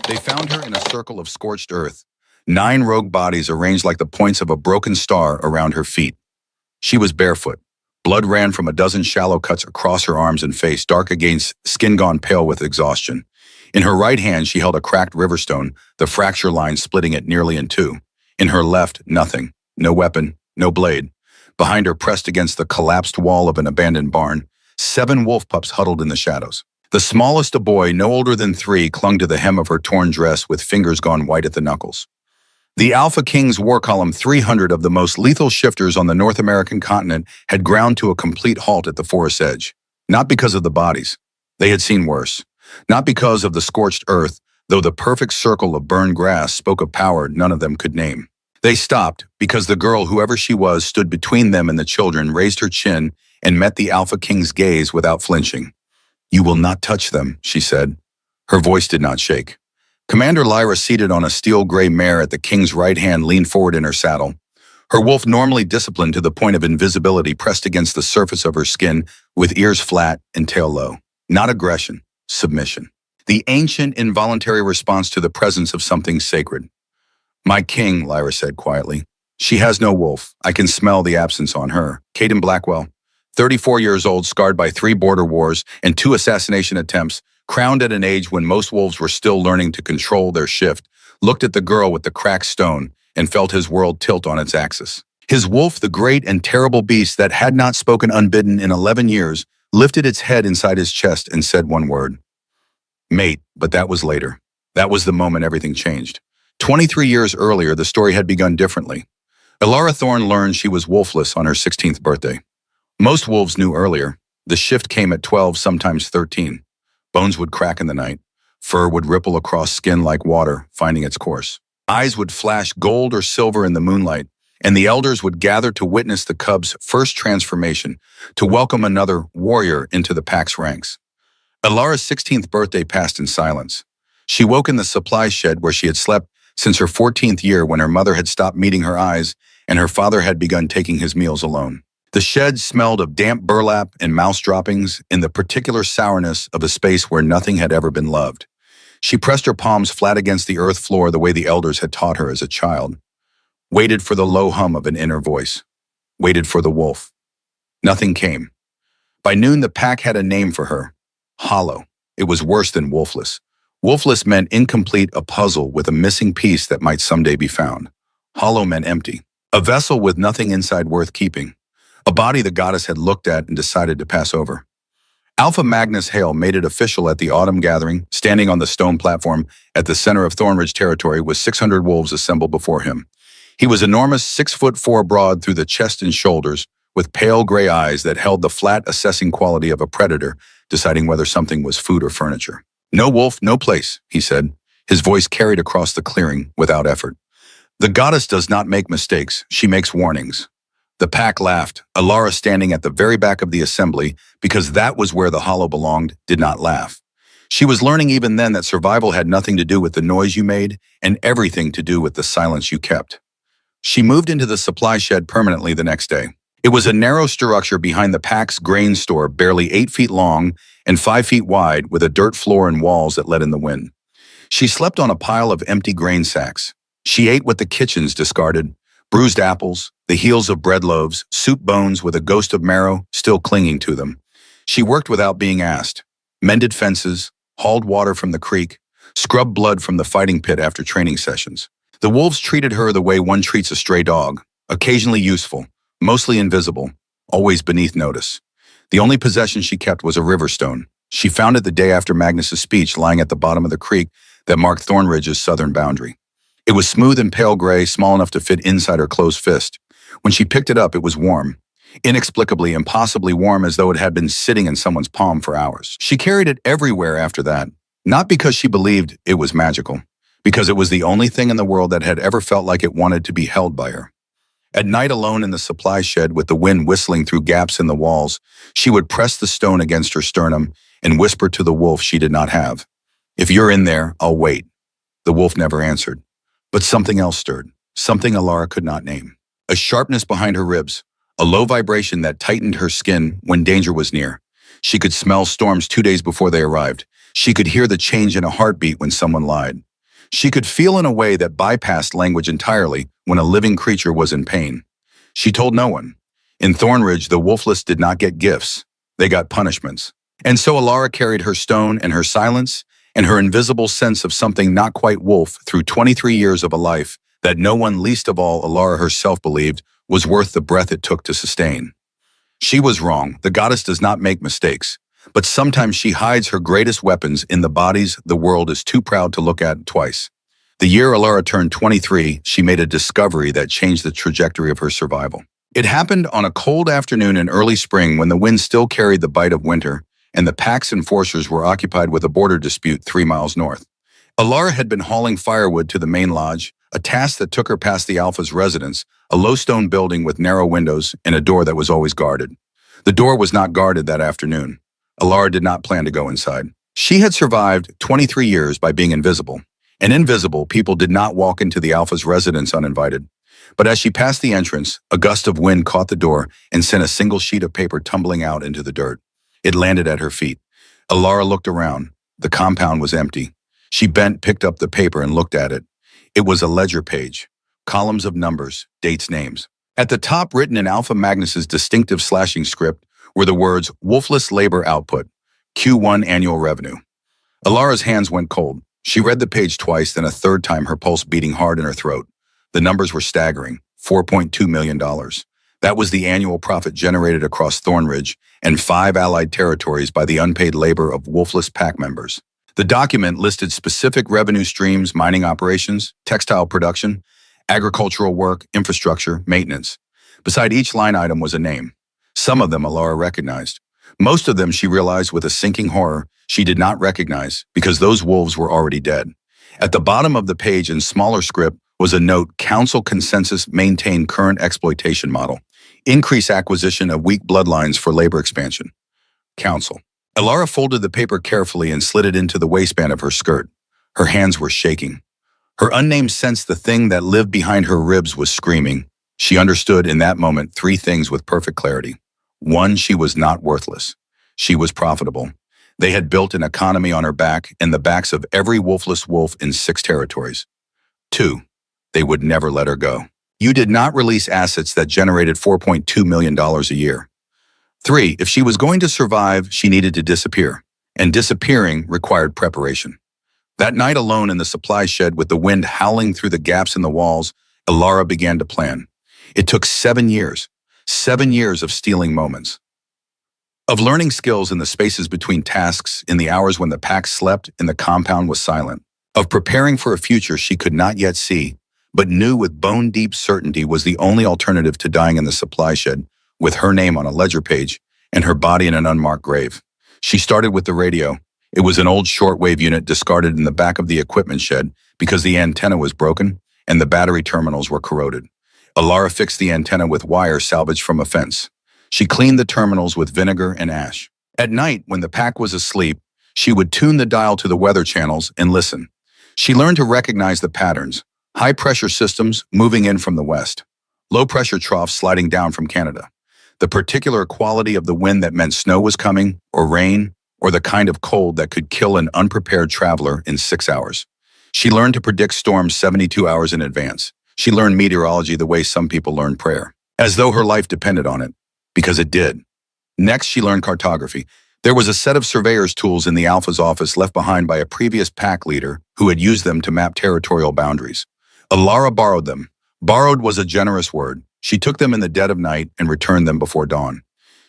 They found her in a circle of scorched earth, 9 rogue bodies arranged like the points of a broken star around her feet. She was barefoot. Blood ran from a dozen shallow cuts across her arms and face, dark against skin gone pale with exhaustion. In her right hand, she held a cracked riverstone, the fracture line splitting it nearly in two. In her left, nothing. No weapon, no blade. Behind her, pressed against the collapsed wall of an abandoned barn, 7 wolf pups huddled in the shadows. The smallest, a boy no older than 3, clung to the hem of her torn dress with fingers gone white at the knuckles. The Alpha King's war column, 300 of the most lethal shifters on the North American continent, had ground to a complete halt at the forest's edge. Not because of the bodies. They had seen worse. Not because of the scorched earth, though the perfect circle of burned grass spoke of power none of them could name. They stopped because the girl, whoever she was, stood between them and the children, raised her chin, and met the Alpha King's gaze without flinching. "You will not touch them," she said. Her voice did not shake. Commander Lyra, seated on a steel-gray mare at the king's right hand, leaned forward in her saddle. Her wolf, normally disciplined to the point of invisibility, pressed against the surface of her skin with ears flat and tail low. Not aggression, submission. The ancient, involuntary response to the presence of something sacred. "My king," Lyra said quietly. "She has no wolf. I can smell the absence on her." Caden Blackwell, 34 years old, scarred by 3 border wars and 2 assassination attempts, crowned at an age when most wolves were still learning to control their shift, looked at the girl with the cracked stone and felt his world tilt on its axis. His wolf, the great and terrible beast that had not spoken unbidden in 11 years, lifted its head inside his chest and said one word. Mate, but that was later. That was the moment everything changed. 23 years earlier, the story had begun differently. Elara Thorne learned she was wolfless on her 16th birthday. Most wolves knew earlier. The shift came at 12, sometimes 13. Bones would crack in the night. Fur would ripple across skin like water, finding its course. Eyes would flash gold or silver in the moonlight, and the elders would gather to witness the cub's first transformation, to welcome another warrior into the pack's ranks. Elara's 16th birthday passed in silence. She woke in the supply shed where she had slept since her 14th year, when her mother had stopped meeting her eyes and her father had begun taking his meals alone. The shed smelled of damp burlap and mouse droppings in the particular sourness of a space where nothing had ever been loved. She pressed her palms flat against the earth floor the way the elders had taught her as a child. Waited for the low hum of an inner voice. Waited for the wolf. Nothing came. By noon, the pack had a name for her. Hollow. It was worse than wolfless. Wolfless meant incomplete, a puzzle with a missing piece that might someday be found. Hollow meant empty. A vessel with nothing inside worth keeping. A body the goddess had looked at and decided to pass over. Alpha Magnus Hale made it official at the autumn gathering, standing on the stone platform at the center of Thornridge territory with 600 wolves assembled before him. He was enormous, 6'4" broad through the chest and shoulders, with pale gray eyes that held the flat, assessing quality of a predator, deciding whether something was food or furniture. "No wolf, no place," he said. His voice carried across the clearing without effort. "The goddess does not make mistakes, she makes warnings." The pack laughed. Elara, standing at the very back of the assembly, because that was where the hollow belonged, did not laugh. She was learning even then that survival had nothing to do with the noise you made and everything to do with the silence you kept. She moved into the supply shed permanently the next day. It was a narrow structure behind the pack's grain store, barely 8 feet long and 5 feet wide, with a dirt floor and walls that let in the wind. She slept on a pile of empty grain sacks. She ate what the kitchens discarded: bruised apples, the heels of bread loaves, soup bones with a ghost of marrow still clinging to them. She worked without being asked, mended fences, hauled water from the creek, scrubbed blood from the fighting pit after training sessions. The wolves treated her the way one treats a stray dog, occasionally useful, mostly invisible, always beneath notice. The only possession she kept was a river stone. She found it the day after Magnus's speech, lying at the bottom of the creek that marked Thornridge's southern boundary. It was smooth and pale gray, small enough to fit inside her closed fist. When she picked it up, it was warm. Inexplicably, impossibly warm, as though it had been sitting in someone's palm for hours. She carried it everywhere after that, not because she believed it was magical, because it was the only thing in the world that had ever felt like it wanted to be held by her. At night, alone in the supply shed with the wind whistling through gaps in the walls, she would press the stone against her sternum and whisper to the wolf she did not have, "If you're in there, I'll wait." The wolf never answered. But something else stirred, something Elara could not name. A sharpness behind her ribs, a low vibration that tightened her skin when danger was near. She could smell storms 2 days before they arrived. She could hear the change in a heartbeat when someone lied. She could feel in a way that bypassed language entirely when a living creature was in pain. She told no one. In Thornridge, the wolfless did not get gifts. They got punishments. And so Alara carried her stone and her silence and her invisible sense of something not quite wolf through 23 years of a life that no one, least of all Alara herself, believed was worth the breath it took to sustain. She was wrong. The goddess does not make mistakes. But sometimes she hides her greatest weapons in the bodies the world is too proud to look at twice. The year Alara turned 23, she made a discovery that changed the trajectory of her survival. It happened on a cold afternoon in early spring when the wind still carried the bite of winter, and the pack's enforcers were occupied with a border dispute 3 miles north. Alara had been hauling firewood to the main lodge, a task that took her past the Alpha's residence, a low stone building with narrow windows and a door that was always guarded. The door was not guarded that afternoon. Alara did not plan to go inside. She had survived 23 years by being invisible. And invisible, people did not walk into the Alpha's residence uninvited. But as she passed the entrance, a gust of wind caught the door and sent a single sheet of paper tumbling out into the dirt. It landed at her feet. Alara looked around. The compound was empty. She bent, picked up the paper, and looked at it. It was a ledger page. Columns of numbers, dates, names. At the top, written in Alpha Magnus's distinctive slashing script, were the words Wolfless Labor Output, Q1 Annual Revenue. Alara's hands went cold. She read the page twice, then a third time, her pulse beating hard in her throat. The numbers were staggering, $4.2 million. That was the annual profit generated across Thornridge and 5 allied territories by the unpaid labor of wolfless pack members. The document listed specific revenue streams: mining operations, textile production, agricultural work, infrastructure, maintenance. Beside each line item was a name. Some of them Alara recognized. Most of them, she realized with a sinking horror, she did not recognize because those wolves were already dead. At the bottom of the page in smaller script was a note: Council consensus: maintain current exploitation model. Increase acquisition of weak bloodlines for labor expansion. Council. Alara folded the paper carefully and slid it into the waistband of her skirt. Her hands were shaking. Her unnamed sense, the thing that lived behind her ribs, was screaming. She understood in that moment 3 things with perfect clarity. 1, she was not worthless. She was profitable. They had built an economy on her back and the backs of every wolfless wolf in 6 territories. 2, they would never let her go. You did not release assets that generated $4.2 million a year. 3, if she was going to survive, she needed to disappear. And disappearing required preparation. That night alone in the supply shed with the wind howling through the gaps in the walls, Alara began to plan. It took 7 years. 7 years of stealing moments. Of learning skills in the spaces between tasks, in the hours when the pack slept and the compound was silent. Of preparing for a future she could not yet see, but knew with bone-deep certainty was the only alternative to dying in the supply shed, with her name on a ledger page and her body in an unmarked grave. She started with the radio. It was an old shortwave unit discarded in the back of the equipment shed because the antenna was broken and the battery terminals were corroded. Alara fixed the antenna with wire salvaged from a fence. She cleaned the terminals with vinegar and ash. At night, when the pack was asleep, she would tune the dial to the weather channels and listen. She learned to recognize the patterns: high-pressure systems moving in from the west, low-pressure troughs sliding down from Canada, the particular quality of the wind that meant snow was coming, or rain, or the kind of cold that could kill an unprepared traveler in 6 hours. She learned to predict storms 72 hours in advance. She learned meteorology the way some people learn prayer, as though her life depended on it, because it did. Next, she learned cartography. There was a set of surveyor's tools in the Alpha's office left behind by a previous pack leader who had used them to map territorial boundaries. Alara borrowed them. Borrowed was a generous word. She took them in the dead of night and returned them before dawn.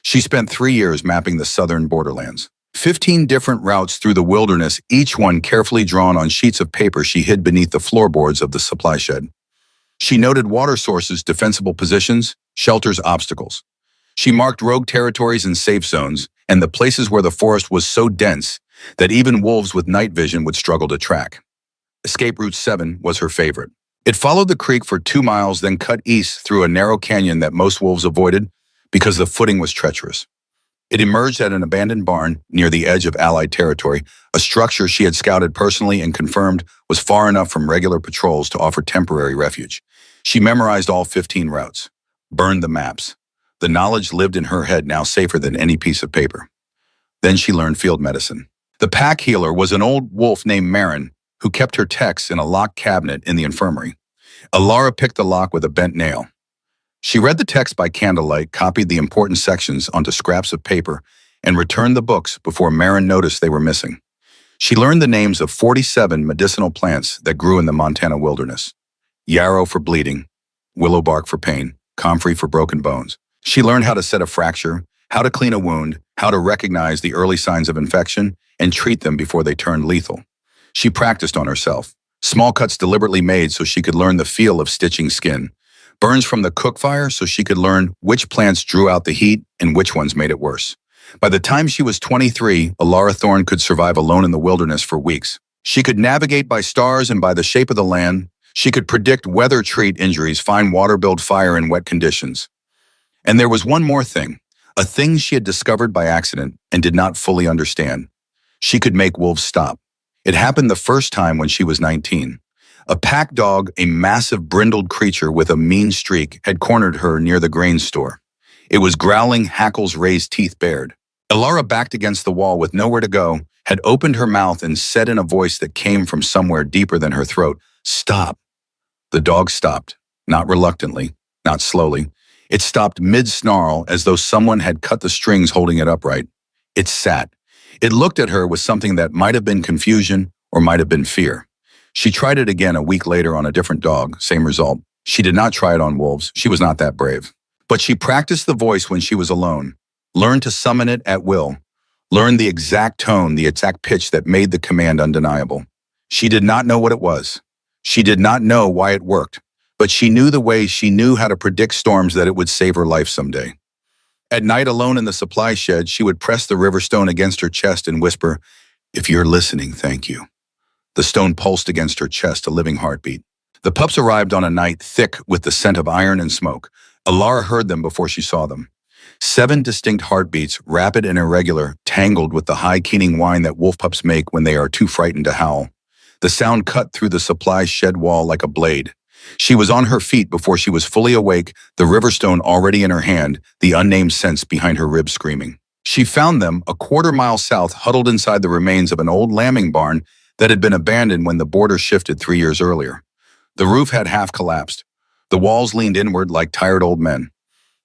She spent 3 years mapping the southern borderlands. 15 different routes through the wilderness, each one carefully drawn on sheets of paper she hid beneath the floorboards of the supply shed. She noted water sources, defensible positions, shelters, obstacles. She marked rogue territories and safe zones, and the places where the forest was so dense that even wolves with night vision would struggle to track. Escape Route 7 was her favorite. It followed the creek for 2 miles, then cut east through a narrow canyon that most wolves avoided because the footing was treacherous. It emerged at an abandoned barn near the edge of Allied territory, a structure she had scouted personally and confirmed was far enough from regular patrols to offer temporary refuge. She memorized all 15 routes, burned the maps. The knowledge lived in her head, now safer than any piece of paper. Then she learned field medicine. The pack healer was an old wolf named Marin, who kept her texts in a locked cabinet in the infirmary. Alara picked the lock with a bent nail. She read the text by candlelight, copied the important sections onto scraps of paper, and returned the books before Marin noticed they were missing. She learned the names of 47 medicinal plants that grew in the Montana wilderness. Yarrow for bleeding, willow bark for pain, comfrey for broken bones. She learned how to set a fracture, how to clean a wound, how to recognize the early signs of infection, and treat them before they turned lethal. She practiced on herself. Small cuts deliberately made so she could learn the feel of stitching skin. Burns from the cook fire so she could learn which plants drew out the heat and which ones made it worse. By the time she was 23, Alara Thorne could survive alone in the wilderness for weeks. She could navigate by stars and by the shape of the land. She could predict weather, treat injuries, find water, build fire in wet conditions. And there was one more thing, a thing she had discovered by accident and did not fully understand. She could make wolves stop. It happened the first time when she was 19. A pack dog, a massive brindled creature with a mean streak, had cornered her near the grain store. It was growling, hackles raised, teeth bared. Alara, backed against the wall with nowhere to go, had opened her mouth and said in a voice that came from somewhere deeper than her throat, "Stop." The dog stopped, not reluctantly, not slowly. It stopped mid-snarl as though someone had cut the strings holding it upright. It sat. It looked at her with something that might have been confusion or might have been fear. She tried it again a week later on a different dog, same result. She did not try it on wolves. She was not that brave. But she practiced the voice when she was alone, learned to summon it at will, learned the exact tone, the exact pitch that made the command undeniable. She did not know what it was. She did not know why it worked, but she knew the way she knew how to predict storms that it would save her life someday. At night, alone in the supply shed, she would press the river stone against her chest and whisper, "If you're listening, thank you." The stone pulsed against her chest, a living heartbeat. The pups arrived on a night thick with the scent of iron and smoke. Alara heard them before she saw them. 7 distinct heartbeats, rapid and irregular, tangled with the high keening whine that wolf pups make when they are too frightened to howl. The sound cut through the supply shed wall like a blade. She was on her feet before she was fully awake, the riverstone already in her hand, the unnamed scents behind her ribs screaming. She found them a quarter-mile south, huddled inside the remains of an old lambing barn that had been abandoned when the border shifted 3 years earlier. The roof had half collapsed. The walls leaned inward like tired old men.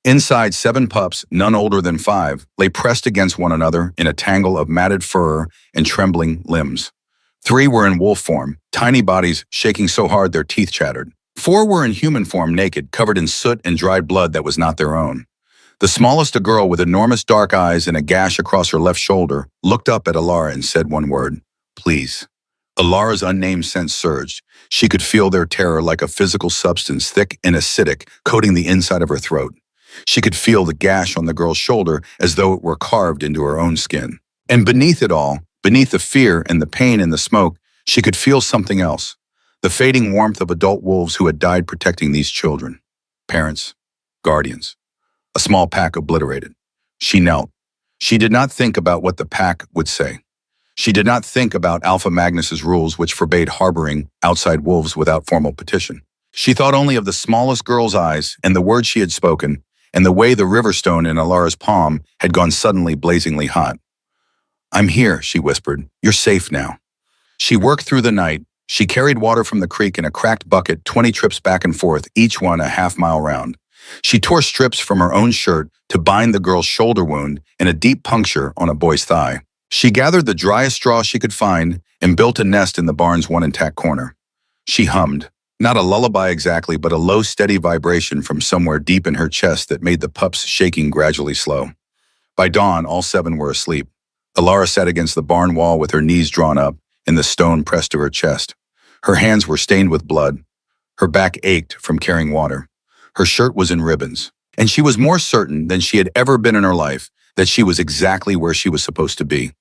Inside, 7 pups, none older than 5, lay pressed against one another in a tangle of matted fur and trembling limbs. 3 were in wolf form, tiny bodies shaking so hard their teeth chattered. 4 were in human form, naked, covered in soot and dried blood that was not their own. The smallest, a girl with enormous dark eyes and a gash across her left shoulder, looked up at Alara and said one word, "Please." Alara's unnamed sense surged. She could feel their terror like a physical substance, thick and acidic, coating the inside of her throat. She could feel the gash on the girl's shoulder as though it were carved into her own skin. And beneath it all, beneath the fear and the pain and the smoke, she could feel something else. The fading warmth of adult wolves who had died protecting these children. Parents, guardians. A small pack obliterated. She knelt. She did not think about what the pack would say. She did not think about Alpha Magnus's rules which forbade harboring outside wolves without formal petition. She thought only of the smallest girl's eyes and the words she had spoken, and the way the riverstone in Alara's palm had gone suddenly blazingly hot. "I'm here," she whispered. "You're safe now." She worked through the night. She carried water from the creek in a cracked bucket, 20 trips back and forth, each one a half-mile round. She tore strips from her own shirt to bind the girl's shoulder wound and a deep puncture on a boy's thigh. She gathered the driest straw she could find and built a nest in the barn's one intact corner. She hummed. Not a lullaby exactly, but a low, steady vibration from somewhere deep in her chest that made the pups' shaking gradually slow. By dawn, all 7 were asleep. Alara sat against the barn wall with her knees drawn up and the stone pressed to her chest. Her hands were stained with blood. Her back ached from carrying water. Her shirt was in ribbons. And she was more certain than she had ever been in her life that she was exactly where she was supposed to be.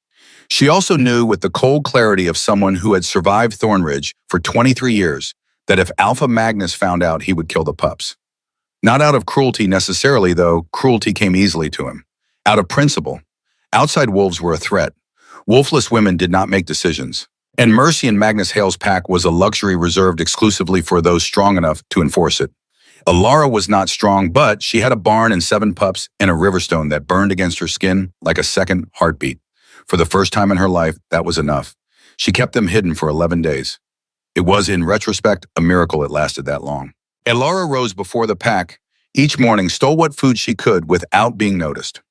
She also knew with the cold clarity of someone who had survived Thornridge for 23 years that if Alpha Magnus found out, he would kill the pups. Not out of cruelty necessarily, though cruelty came easily to him. Out of principle. Outside wolves were a threat. Wolfless women did not make decisions. And mercy in Magnus Hale's pack was a luxury reserved exclusively for those strong enough to enforce it. Alara was not strong, but she had a barn and 7 pups and a riverstone that burned against her skin like a second heartbeat. For the first time in her life, that was enough. She kept them hidden for 11 days. It was, in retrospect, a miracle it lasted that long. Alara rose before the pack, each morning stole what food she could without being noticed.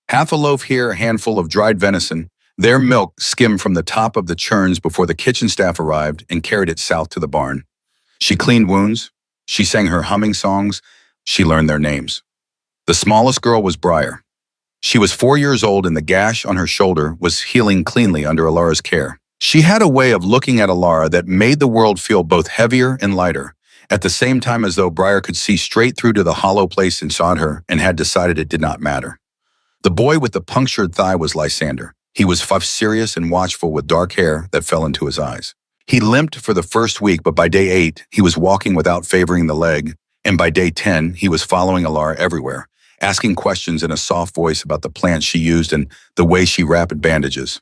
Half a loaf here, a handful of dried venison, their milk skimmed from the top of the churns before the kitchen staff arrived and carried it south to the barn. She cleaned wounds, she sang her humming songs, she learned their names. The smallest girl was Briar. She was 4 years old and the gash on her shoulder was healing cleanly under Alara's care. She had a way of looking at Alara that made the world feel both heavier and lighter, at the same time as though Briar could see straight through to the hollow place inside her and had decided it did not matter. The boy with the punctured thigh was Lysander. He was serious and watchful with dark hair that fell into his eyes. He limped for the first week, but by day 8, he was walking without favoring the leg, and by day 10, he was following Alara everywhere, asking questions in a soft voice about the plants she used and the way she wrapped bandages.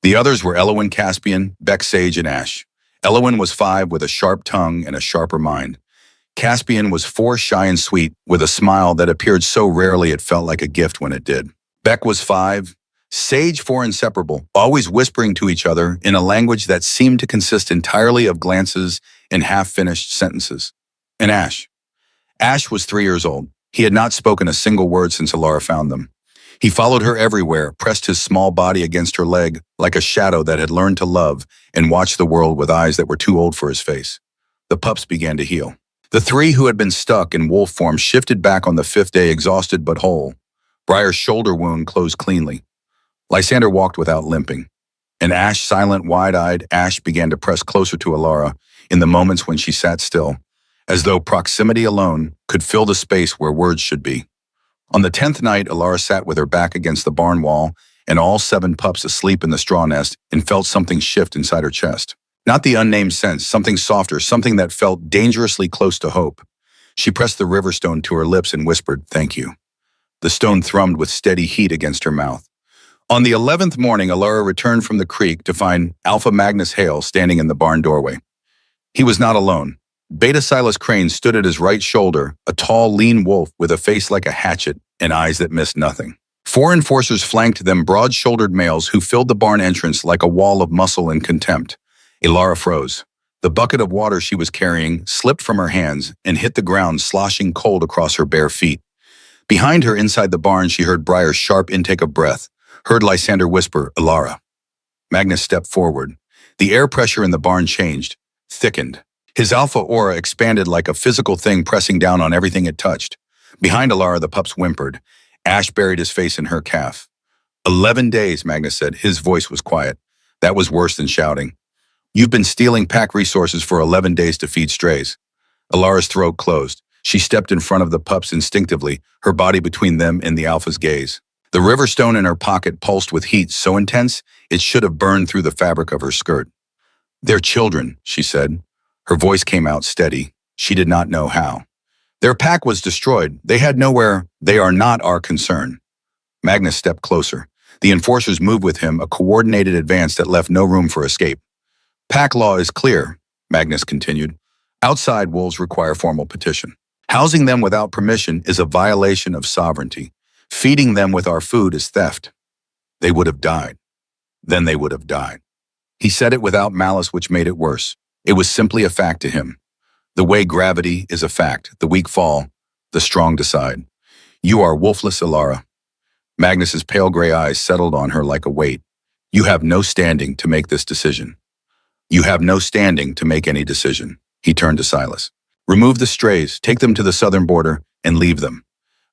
The others were Elowin, Caspian, Beck, Sage, and Ash. Elowin was 5 with a sharp tongue and a sharper mind. Caspian was 4, shy and sweet, with a smile that appeared so rarely it felt like a gift when it did. Beck was 5, Sage 4, inseparable, always whispering to each other in a language that seemed to consist entirely of glances and half-finished sentences. And Ash. Ash was 3 years old. He had not spoken a single word since Alara found them. He followed her everywhere, pressed his small body against her leg like a shadow that had learned to love and watched the world with eyes that were too old for his face. The pups began to heal. The 3 who had been stuck in wolf form shifted back on the 5th day, exhausted but whole. Briar's shoulder wound closed cleanly. Lysander walked without limping. And Ash, silent, wide-eyed, Ash began to press closer to Alara in the moments when she sat still, as though proximity alone could fill the space where words should be. On the 10th night, Alara sat with her back against the barn wall and all 7 pups asleep in the straw nest and felt something shift inside her chest. Not the unnamed sense, something softer, something that felt dangerously close to hope. She pressed the river stone to her lips and whispered, "Thank you." The stone thrummed with steady heat against her mouth. On the 11th morning, Alara returned from the creek to find Alpha Magnus Hale standing in the barn doorway. He was not alone. Beta Silas Crane stood at his right shoulder, a tall, lean wolf with a face like a hatchet and eyes that missed nothing. 4 enforcers flanked them, broad-shouldered males who filled the barn entrance like a wall of muscle and contempt. Alara froze. The bucket of water she was carrying slipped from her hands and hit the ground, sloshing cold across her bare feet. Behind her, inside the barn, she heard Briar's sharp intake of breath, heard Lysander whisper, "Alara." Magnus stepped forward. The air pressure in the barn changed, thickened. His alpha aura expanded like a physical thing pressing down on everything it touched. Behind Alara, the pups whimpered. Ash buried his face in her calf. 11 days, Magnus said. His voice was quiet. That was worse than shouting. You've been stealing pack resources for 11 days to feed strays. Alara's throat closed. She stepped in front of the pups instinctively, her body between them and the alpha's gaze. The river stone in her pocket pulsed with heat so intense it should have burned through the fabric of her skirt. "They're children," she said. Her voice came out steady. She did not know how. "Their pack was destroyed. They had nowhere. They are not our concern." Magnus stepped closer. The enforcers moved with him, a coordinated advance that left no room for escape. "Pack law is clear," Magnus continued. "Outside wolves require formal petition. Housing them without permission is a violation of sovereignty. Feeding them with our food is theft. They would have died. Then they would have died." He said it without malice, which made it worse. It was simply a fact to him. The way gravity is a fact, the weak fall, the strong decide. You are wolfless, Alara. Magnus's pale gray eyes settled on her like a weight. You have no standing to make this decision. You have no standing to make any decision. He turned to Silas. Remove the strays, take them to the southern border, and leave them.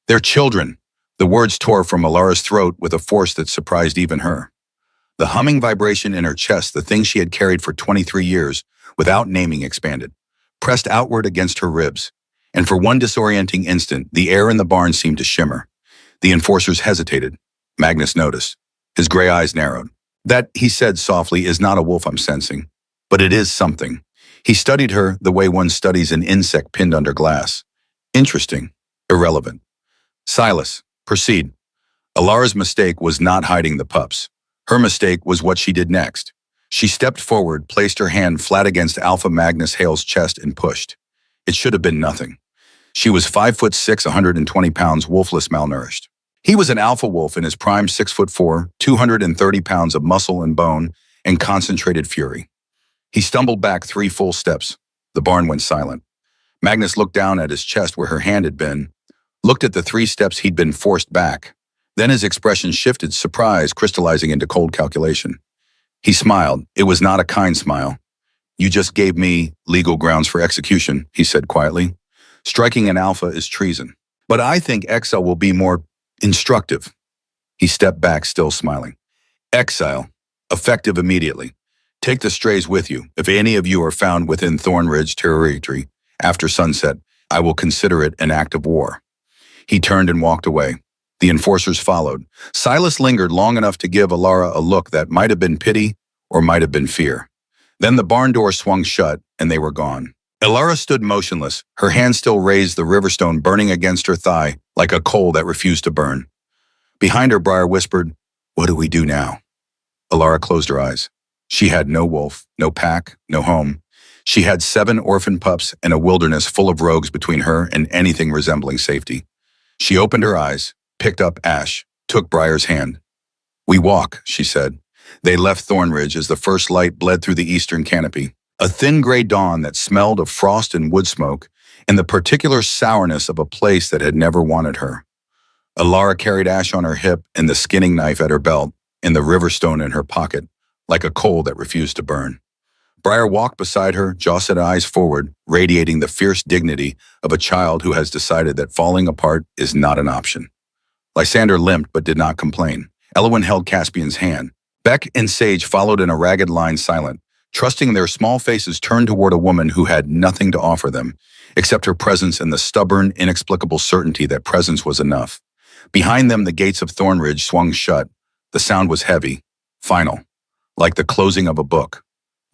They're children. The words tore from Alara's throat with a force that surprised even her. The humming vibration in her chest, the thing she had carried for 23 years, without naming, expanded, pressed outward against her ribs, and for one disorienting instant, the air in the barn seemed to shimmer. The enforcers hesitated. Magnus noticed. His gray eyes narrowed. That, he said softly, is not a wolf I'm sensing, but it is something. He studied her the way one studies an insect pinned under glass. Interesting. Irrelevant. Silas, proceed. Alara's mistake was not hiding the pups. Her mistake was what she did next. She stepped forward, placed her hand flat against Alpha Magnus Hale's chest and pushed. It should have been nothing. She was 5'6", 120 pounds, wolfless, malnourished. He was an alpha wolf in his prime, 6'4", 230 pounds of muscle and bone, and concentrated fury. He stumbled back 3 full steps. The barn went silent. Magnus looked down at his chest where her hand had been, looked at the 3 steps he'd been forced back. Then his expression shifted, surprise crystallizing into cold calculation. He smiled. It was not a kind smile. "You just gave me legal grounds for execution," he said quietly. "Striking an alpha is treason. But I think exile will be more instructive." He stepped back, still smiling. "Exile, effective immediately. Take the strays with you. If any of you are found within Thornridge territory after sunset, I will consider it an act of war." He turned and walked away. The enforcers followed. Silas lingered long enough to give Alara a look that might have been pity or might have been fear. Then the barn door swung shut and they were gone. Alara stood motionless, her hand still raised, the riverstone burning against her thigh like a coal that refused to burn. Behind her, Briar whispered, "What do we do now?" Alara closed her eyes. She had no wolf, no pack, no home. She had 7 orphan pups and a wilderness full of rogues between her and anything resembling safety. She opened her eyes, picked up Ash, took Briar's hand. "We walk," she said. They left Thornridge as the first light bled through the eastern canopy. A thin gray dawn that smelled of frost and wood smoke, and the particular sourness of a place that had never wanted her. Alara carried Ash on her hip and the skinning knife at her belt, and the riverstone in her pocket, like a coal that refused to burn. Briar walked beside her, jaw set, eyes forward, radiating the fierce dignity of a child who has decided that falling apart is not an option. Lysander limped but did not complain. Elwyn held Caspian's hand. Beck and Sage followed in a ragged line, silent, trusting their small faces turned toward a woman who had nothing to offer them, except her presence and the stubborn, inexplicable certainty that presence was enough. Behind them, the gates of Thornridge swung shut. The sound was heavy, final, like the closing of a book.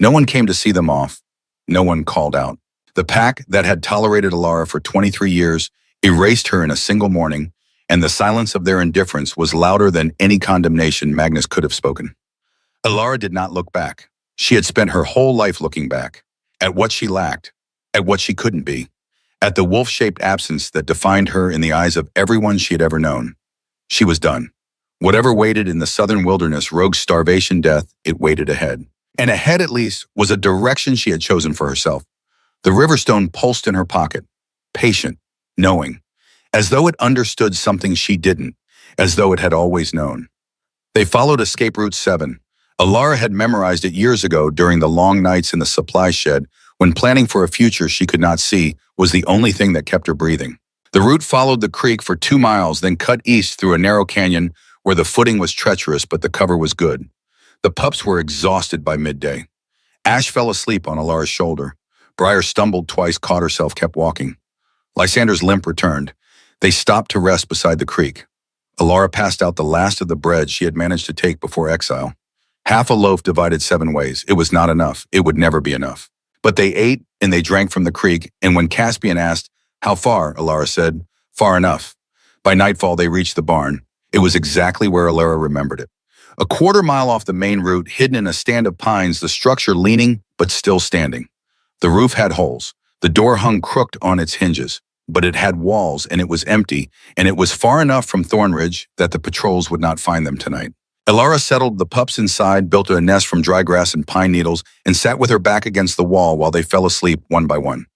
No one came to see them off. No one called out. The pack that had tolerated Alara for 23 years erased her in a single morning, and the silence of their indifference was louder than any condemnation Magnus could have spoken. Alara did not look back. She had spent her whole life looking back, at what she lacked, at what she couldn't be, at the wolf-shaped absence that defined her in the eyes of everyone she had ever known. She was done. Whatever waited in the southern wilderness, rogue starvation, death, it waited ahead. And ahead, at least, was a direction she had chosen for herself. The riverstone pulsed in her pocket, patient, knowing, as though it understood something she didn't, as though it had always known. They followed Escape Route 7. Alara had memorized it years ago during the long nights in the supply shed when planning for a future she could not see was the only thing that kept her breathing. The route followed the creek for 2 miles, then cut east through a narrow canyon where the footing was treacherous but the cover was good. The pups were exhausted by midday. Ash fell asleep on Alara's shoulder. Briar stumbled twice, caught herself, kept walking. Lysander's limp returned. They stopped to rest beside the creek. Alara passed out the last of the bread she had managed to take before exile. Half a loaf divided 7 ways. It was not enough. It would never be enough. But they ate and they drank from the creek, and when Caspian asked, "How far?" Alara said, "Far enough." By nightfall, they reached the barn. It was exactly where Alara remembered it. A quarter mile off the main route, hidden in a stand of pines, the structure leaning but still standing. The roof had holes. The door hung crooked on its hinges, but it had walls and it was empty, and it was far enough from Thornridge that the patrols would not find them tonight. Alara settled the pups inside, built a nest from dry grass and pine needles, and sat with her back against the wall while they fell asleep one by one.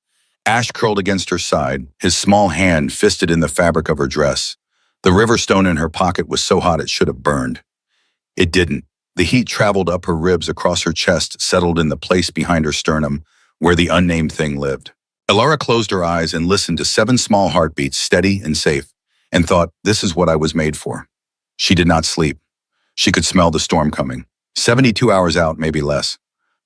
Ash curled against her side, his small hand fisted in the fabric of her dress. The riverstone in her pocket was so hot it should have burned. It didn't. The heat traveled up her ribs, across her chest, settled in the place behind her sternum, where the unnamed thing lived. Alara closed her eyes and listened to 7 small heartbeats, steady and safe, and thought, this is what I was made for. She did not sleep. She could smell the storm coming. 72 hours out, maybe less.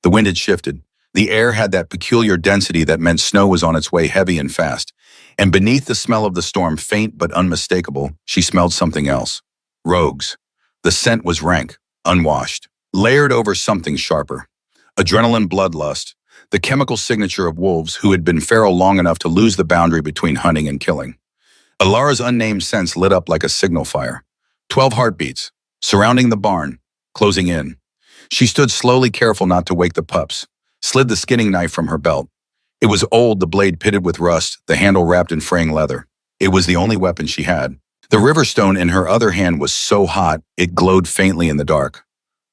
The wind had shifted. The air had that peculiar density that meant snow was on its way, heavy and fast. And beneath the smell of the storm, faint but unmistakable, she smelled something else. Rogues. The scent was rank, unwashed, layered over something sharper. Adrenaline, bloodlust, the chemical signature of wolves who had been feral long enough to lose the boundary between hunting and killing. Alara's unnamed sense lit up like a signal fire. 12 heartbeats, surrounding the barn, closing in. She stood slowly, careful not to wake the pups, slid the skinning knife from her belt. It was old, the blade pitted with rust, the handle wrapped in fraying leather. It was the only weapon she had. The riverstone in her other hand was so hot, it glowed faintly in the dark.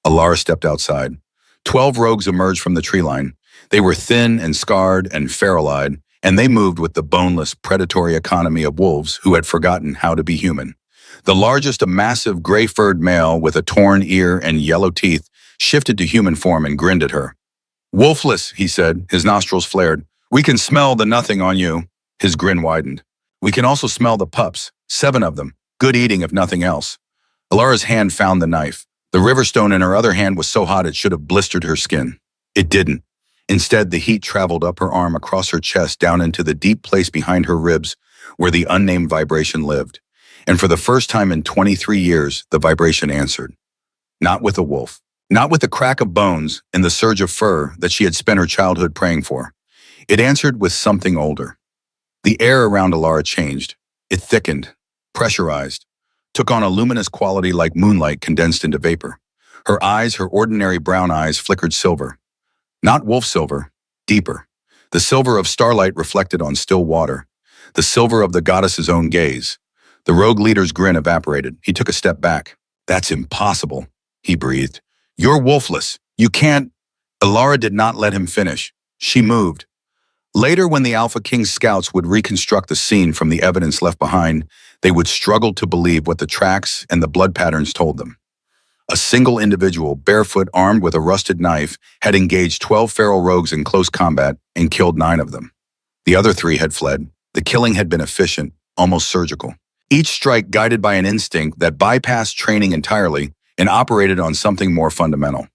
Alara stepped outside. 12 rogues emerged from the tree line. They were thin and scarred and feral-eyed, and they moved with the boneless, predatory economy of wolves who had forgotten how to be human. The largest, a massive gray-furred male with a torn ear and yellow teeth, shifted to human form and grinned at her. "Wolfless," he said, his nostrils flared. "We can smell the nothing on you." His grin widened. "We can also smell the pups, 7 of them. Good eating if nothing else." Alara's hand found the knife. The river stone in her other hand was so hot it should have blistered her skin. It didn't. Instead, the heat traveled up her arm, across her chest, down into the deep place behind her ribs, where the unnamed vibration lived. And for the first time in 23 years, the vibration answered. Not with a wolf. Not with the crack of bones and the surge of fur that she had spent her childhood praying for. It answered with something older. The air around Alara changed. It thickened, pressurized, took on a luminous quality like moonlight condensed into vapor. Her eyes, her ordinary brown eyes, flickered silver. Not wolf silver, deeper. The silver of starlight reflected on still water. The silver of the goddess's own gaze. The rogue leader's grin evaporated. He took a step back. "That's impossible," he breathed. "You're wolfless. You can't—" Alara did not let him finish. She moved. Later, when the Alpha King's scouts would reconstruct the scene from the evidence left behind, they would struggle to believe what the tracks and the blood patterns told them. A single individual, barefoot, armed with a rusted knife, had engaged 12 feral rogues in close combat and killed 9 of them. The other 3 had fled. The killing had been efficient, almost surgical. Each strike guided by an instinct that bypassed training entirely and operated on something more fundamental.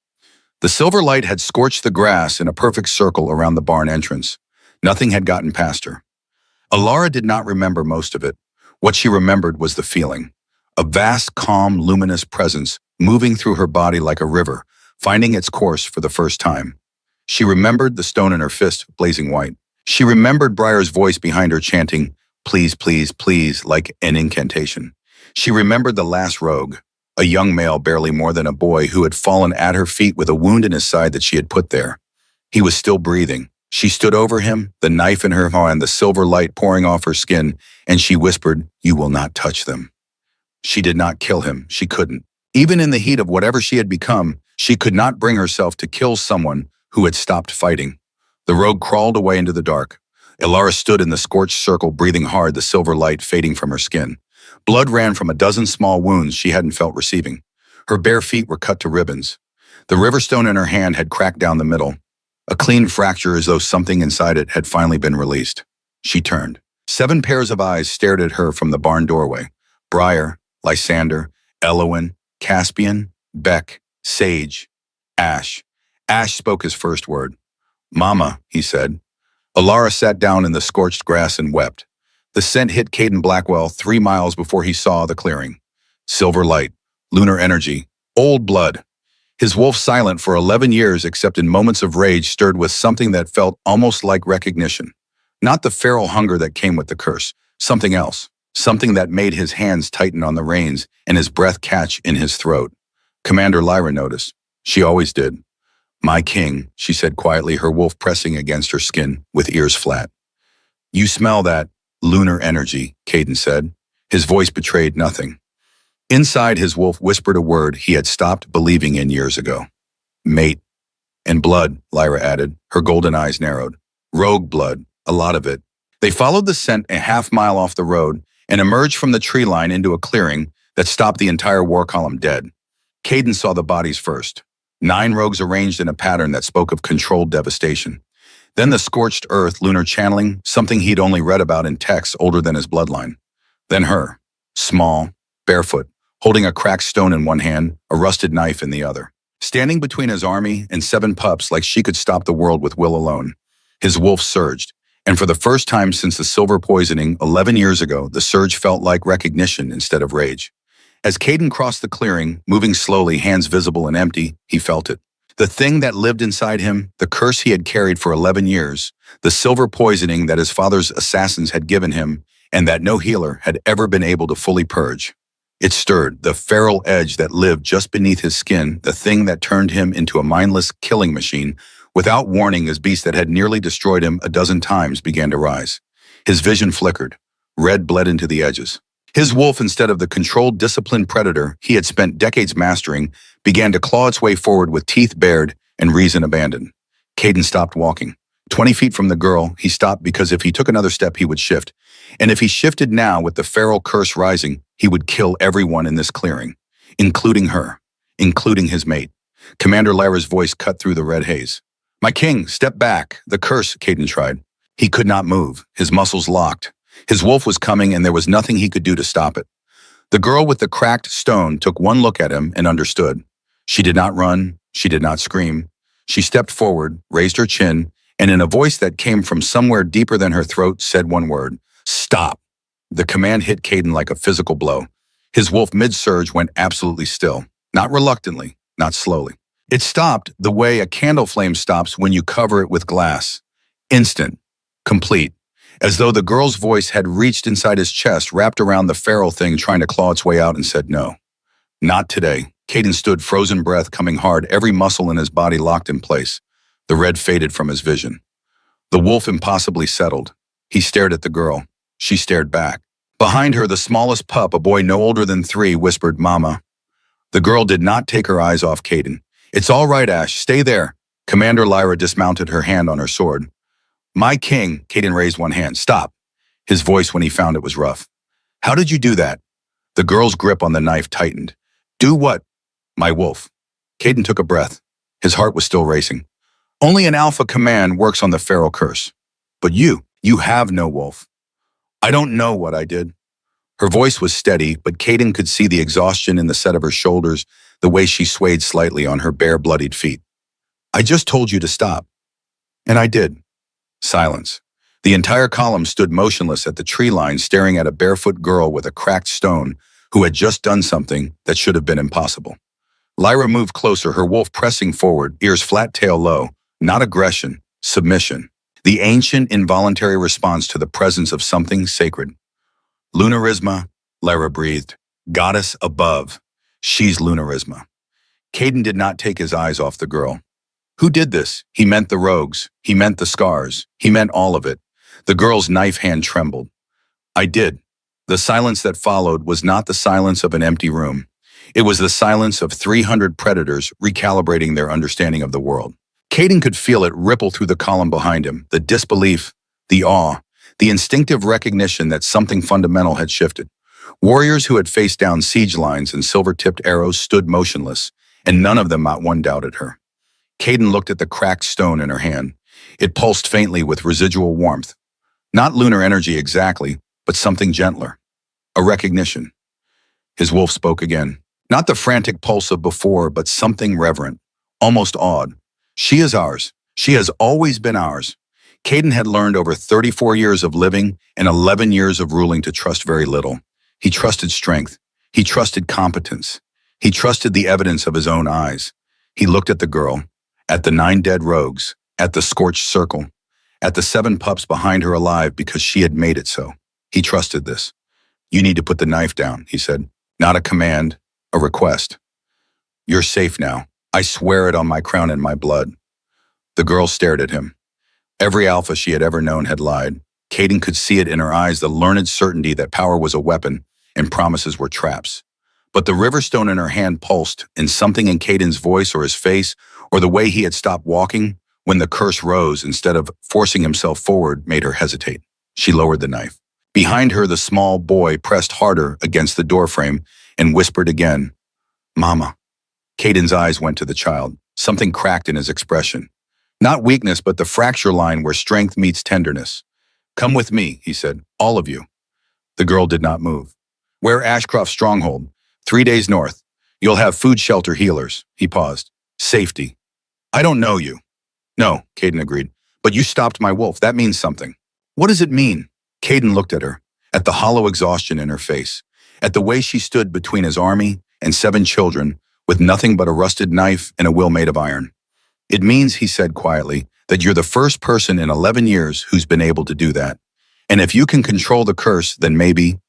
The silver light had scorched the grass in a perfect circle around the barn entrance. Nothing had gotten past her. Alara did not remember most of it. What she remembered was the feeling. A vast, calm, luminous presence moving through her body like a river, finding its course for the first time. She remembered the stone in her fist, blazing white. She remembered Briar's voice behind her chanting, "Please, please, please," like an incantation. She remembered the last rogue, a young male barely more than a boy who had fallen at her feet with a wound in his side that she had put there. He was still breathing. She stood over him, the knife in her hand, the silver light pouring off her skin, and she whispered, "You will not touch them." She did not kill him. She couldn't. Even in the heat of whatever she had become, she could not bring herself to kill someone who had stopped fighting. The rogue crawled away into the dark. Alara stood in the scorched circle, breathing hard, the silver light fading from her skin. Blood ran from a dozen small wounds she hadn't felt receiving. Her bare feet were cut to ribbons. The river stone in her hand had cracked down the middle, a clean fracture as though something inside it had finally been released. She turned. 7 pairs of eyes stared at her from the barn doorway. Briar, Lysander, Elowin, Caspian, Beck, Sage, Ash. Ash spoke his first word. "Mama," he said. Alara sat down in the scorched grass and wept. The scent hit Caden Blackwell 3 miles before he saw the clearing. Silver light, lunar energy, old blood. His wolf, silent for 11 years except in moments of rage, stirred with something that felt almost like recognition. Not the feral hunger that came with the curse, something else. Something that made his hands tighten on the reins and his breath catch in his throat. Commander Lyra noticed. She always did. "My king," she said quietly, her wolf pressing against her skin with ears flat. "You smell that lunar energy," Caden said. His voice betrayed nothing. Inside, his wolf whispered a word he had stopped believing in years ago. "Mate." "And blood," Lyra added, her golden eyes narrowed. "Rogue blood, a lot of it." They followed the scent a half-mile off the road and emerged from the tree line into a clearing that stopped the entire war column dead. Caden saw the bodies first. 9 rogues arranged in a pattern that spoke of controlled devastation. Then the scorched earth, lunar channeling, something he'd only read about in texts older than his bloodline. Then her, small, barefoot, holding a cracked stone in one hand, a rusted knife in the other. Standing between his army and 7 pups like she could stop the world with will alone. His wolf surged. And for the first time since the silver poisoning 11 years ago, the surge felt like recognition instead of rage. As Caden crossed the clearing, moving slowly, hands visible and empty, he felt it. The thing that lived inside him, the curse he had carried for 11 years, the silver poisoning that his father's assassins had given him, and that no healer had ever been able to fully purge. It stirred, the feral edge that lived just beneath his skin, the thing that turned him into a mindless killing machine. Without warning, his beast that had nearly destroyed him a dozen times began to rise. His vision flickered. Red bled into the edges. His wolf, instead of the controlled, disciplined predator he had spent decades mastering, began to claw its way forward with teeth bared and reason abandoned. Caden stopped walking. 20 feet from the girl, he stopped because if he took another step, he would shift. And if he shifted now with the feral curse rising, he would kill everyone in this clearing, including her, including his mate. Commander Lyra's voice cut through the red haze. My king, step back. The curse, Caden tried. He could not move, his muscles locked. His wolf was coming and there was nothing he could do to stop it. The girl with the cracked stone took one look at him and understood. She did not run, she did not scream. She stepped forward, raised her chin, and in a voice that came from somewhere deeper than her throat said one word, stop. The command hit Caden like a physical blow. His wolf mid-surge went absolutely still, not reluctantly, not slowly. It stopped the way a candle flame stops when you cover it with glass. Instant, complete, as though the girl's voice had reached inside his chest, wrapped around the feral thing trying to claw its way out and said no. Not today. Caden stood, frozen breath coming hard, every muscle in his body locked in place. The red faded from his vision. The wolf impossibly settled. He stared at the girl. She stared back. Behind her, the smallest pup, a boy no older than 3, whispered, Mama. The girl did not take her eyes off Caden. It's all right, Ash. Stay there. Commander Lyra dismounted, her hand on her sword. My king, Caden raised one hand. Stop. His voice when he found it was rough. How did you do that? The girl's grip on the knife tightened. Do what? My wolf. Caden took a breath. His heart was still racing. Only an alpha command works on the feral curse. But you have no wolf. I don't know what I did. Her voice was steady, but Caden could see the exhaustion in the set of her shoulders, the way she swayed slightly on her bare, bloodied feet. I just told you to stop. And I did. Silence. The entire column stood motionless at the tree line, staring at a barefoot girl with a cracked stone who had just done something that should have been impossible. Lyra moved closer, her wolf pressing forward, ears flat, tail low. Not aggression, submission. The ancient, involuntary response to the presence of something sacred. Lunarisma, Lyra breathed. Goddess above. She's Lunarisma. Caden did not take his eyes off the girl. Who did this? He meant the rogues. He meant the scars. He meant all of it. The girl's knife hand trembled. I did. The silence that followed was not the silence of an empty room. It was the silence of 300 predators recalibrating their understanding of the world. Caden could feel it ripple through the column behind him, the disbelief, the awe, the instinctive recognition that something fundamental had shifted. Warriors who had faced down siege lines and silver-tipped arrows stood motionless, and none of them not one doubted her. Caden looked at the cracked stone in her hand. It pulsed faintly with residual warmth. Not lunar energy exactly, but something gentler. A recognition. His wolf spoke again. Not the frantic pulse of before, but something reverent, almost awed. She is ours. She has always been ours. Caden had learned over 34 years of living and 11 years of ruling to trust very little. He trusted strength. He trusted competence. He trusted the evidence of his own eyes. He looked at the girl, at the 9 dead rogues, at the scorched circle, at the 7 pups behind her alive because she had made it so. He trusted this. You need to put the knife down, he said. Not a command, a request. You're safe now. I swear it on my crown and my blood. The girl stared at him. Every alpha she had ever known had lied. Caden could see it in her eyes, the learned certainty that power was a weapon and promises were traps. But the riverstone in her hand pulsed, and something in Caden's voice or his face or the way he had stopped walking when the curse rose instead of forcing himself forward made her hesitate. She lowered the knife. Behind her, the small boy pressed harder against the doorframe and whispered again, Mama. Caden's eyes went to the child. Something cracked in his expression. Not weakness, but the fracture line where strength meets tenderness. Come with me, he said, all of you. The girl did not move. Where Ashcroft's stronghold? 3 days north. You'll have food, shelter, healers. He paused. Safety. I don't know you. No, Caden agreed. But you stopped my wolf. That means something. What does it mean? Caden looked at her, at the hollow exhaustion in her face, at the way she stood between his army and 7 children with nothing but a rusted knife and a will made of iron. It means, he said quietly, that you're the first person in 11 years who's been able to do that. And if you can control the curse, then maybe...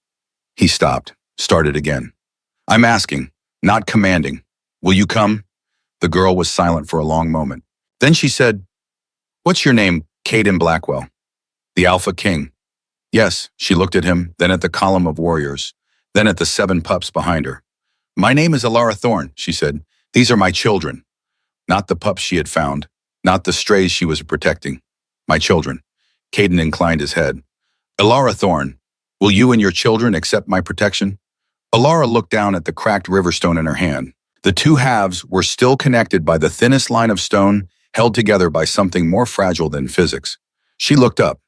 He stopped, started again. I'm asking, not commanding. Will you come? The girl was silent for a long moment. Then she said, What's your name, Caden Blackwell? The Alpha King. Yes, she looked at him, then at the column of warriors, then at the 7 pups behind her. My name is Alara Thorne, she said. These are my children. Not the pups she had found, not the strays she was protecting. My children. Caden inclined his head. Alara Thorne, will you and your children accept my protection? Alara looked down at the cracked riverstone in her hand. The two halves were still connected by the thinnest line of stone, held together by something more fragile than physics. She looked up.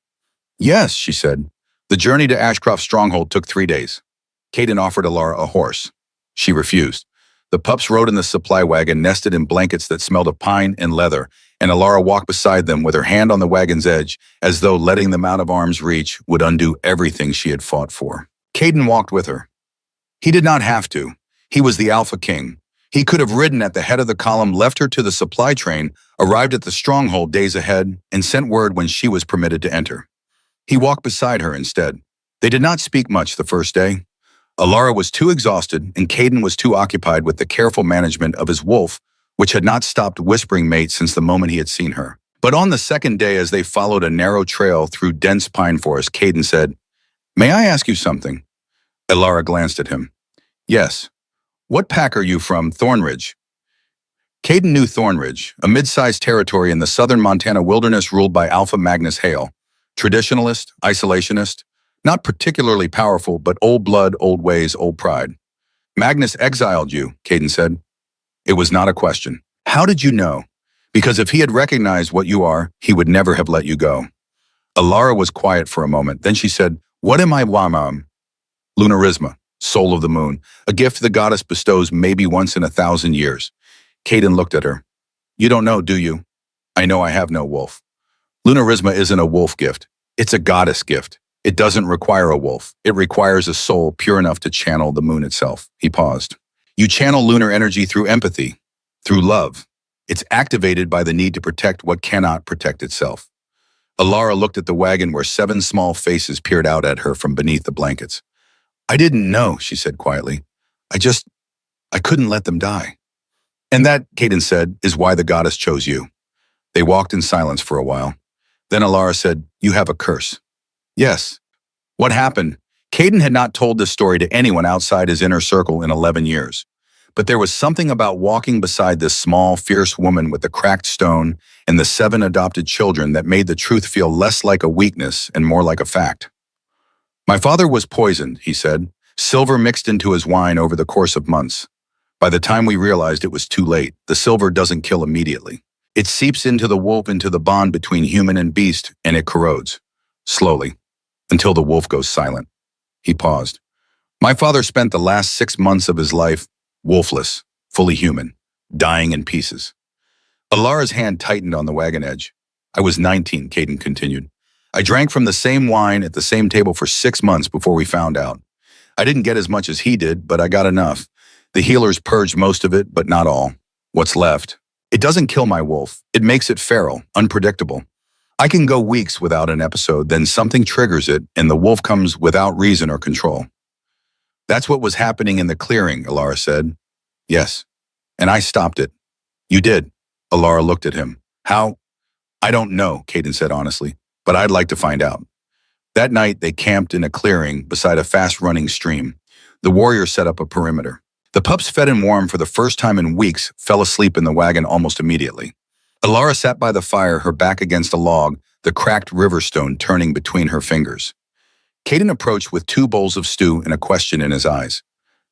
Yes, she said. The journey to Ashcroft's stronghold took 3 days. Caden offered Alara a horse. She refused. The pups rode in the supply wagon nested in blankets that smelled of pine and leather, and Alara walked beside them with her hand on the wagon's edge, as though letting them out of arm's reach would undo everything she had fought for. Caden walked with her. He did not have to. He was the Alpha King. He could have ridden at the head of the column, left her to the supply train, arrived at the stronghold days ahead, and sent word when she was permitted to enter. He walked beside her instead. They did not speak much the first day. Alara was too exhausted, and Caden was too occupied with the careful management of his wolf, which had not stopped whispering mate since the moment he had seen her. But on the second day, as they followed a narrow trail through dense pine forest, Caden said, "May I ask you something?" Alara glanced at him. "Yes. What pack are you from, Thornridge?" Caden knew Thornridge, a mid-sized territory in the southern Montana wilderness ruled by Alpha Magnus Hale. Traditionalist, isolationist, not particularly powerful, but old blood, old ways, old pride. "Magnus exiled you," Caden said. It was not a question. "How did you know?" "Because if he had recognized what you are, he would never have let you go." Alara was quiet for a moment. Then she said, "What am I, Wamam?" "Lunarisma, soul of the moon, a gift the goddess bestows maybe once in 1,000 years. Caden looked at her. "You don't know, do you?" "I know I have no wolf." "Lunarisma isn't a wolf gift. It's a goddess gift. It doesn't require a wolf. It requires a soul pure enough to channel the moon itself." He paused. "You channel lunar energy through empathy, through love. It's activated by the need to protect what cannot protect itself." Alara looked at the wagon where 7 small faces peered out at her from beneath the blankets. "I didn't know," she said quietly. I couldn't let them die." "And that," Caden said, "is why the goddess chose you." They walked in silence for a while. Then Alara said, "You have a curse." "Yes." "What happened?" Caden had not told this story to anyone outside his inner circle in 11 years. But there was something about walking beside this small, fierce woman with the cracked stone and the 7 adopted children that made the truth feel less like a weakness and more like a fact. "My father was poisoned," he said, "silver mixed into his wine over the course of months. By the time we realized it was too late, the silver doesn't kill immediately. It seeps into the wolf, into the bond between human and beast, and it corrodes. Slowly. Until the wolf goes silent." He paused. "My father spent the last 6 months of his life wolfless, fully human, dying in pieces." Alara's hand tightened on the wagon edge. "I was 19, Caden continued. "I drank from the same wine at the same table for 6 months before we found out. I didn't get as much as he did, but I got enough. The healers purged most of it, but not all. What's left? It doesn't kill my wolf. It makes it feral, unpredictable. I can go weeks without an episode, then something triggers it, and the wolf comes without reason or control." "That's what was happening in the clearing," Alara said. "Yes. And I stopped it." "You did?" Alara looked at him. "How?" "I don't know," Caden said honestly, "but I'd like to find out." That night, they camped in a clearing beside a fast-running stream. The warriors set up a perimeter. The pups, fed and warm for the first time in weeks, fell asleep in the wagon almost immediately. Alara sat by the fire, her back against a log, the cracked riverstone turning between her fingers. Caden approached with 2 bowls of stew and a question in his eyes.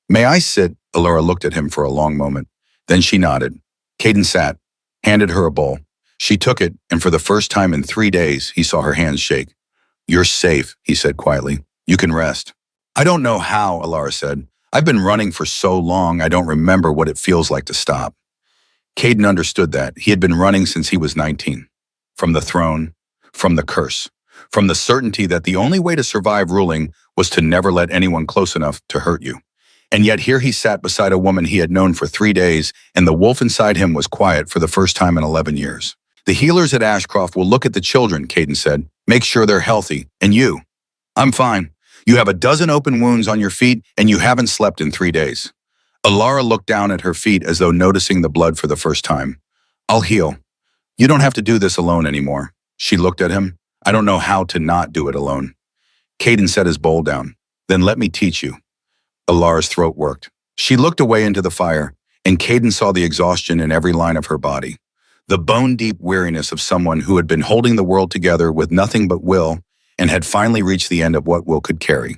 "May I sit?" Alara looked at him for a long moment. Then she nodded. Caden sat, handed her a bowl. She took it, and for the first time in 3 days, he saw her hands shake. "You're safe," he said quietly. "You can rest." "I don't know how," Alara said. "I've been running for so long, I don't remember what it feels like to stop." Caden understood that. He had been running since he was 19. From the throne, from the curse, from the certainty that the only way to survive ruling was to never let anyone close enough to hurt you. And yet here he sat beside a woman he had known for 3 days, and the wolf inside him was quiet for the first time in 11 years. "The healers at Ashcroft will look at the children," Caden said. "Make sure they're healthy. And you?" "I'm fine. You have a dozen open wounds on your feet, and you haven't slept in 3 days." Alara looked down at her feet as though noticing the blood for the first time. "I'll heal. You don't have to do this alone anymore." She looked at him. "I don't know how to not do it alone." Caden set his bowl down. "Then let me teach you." Alara's throat worked. She looked away into the fire. and Caden saw the exhaustion in every line of her body. The bone-deep weariness of someone who had been holding the world together with nothing but will and had finally reached the end of what will could carry.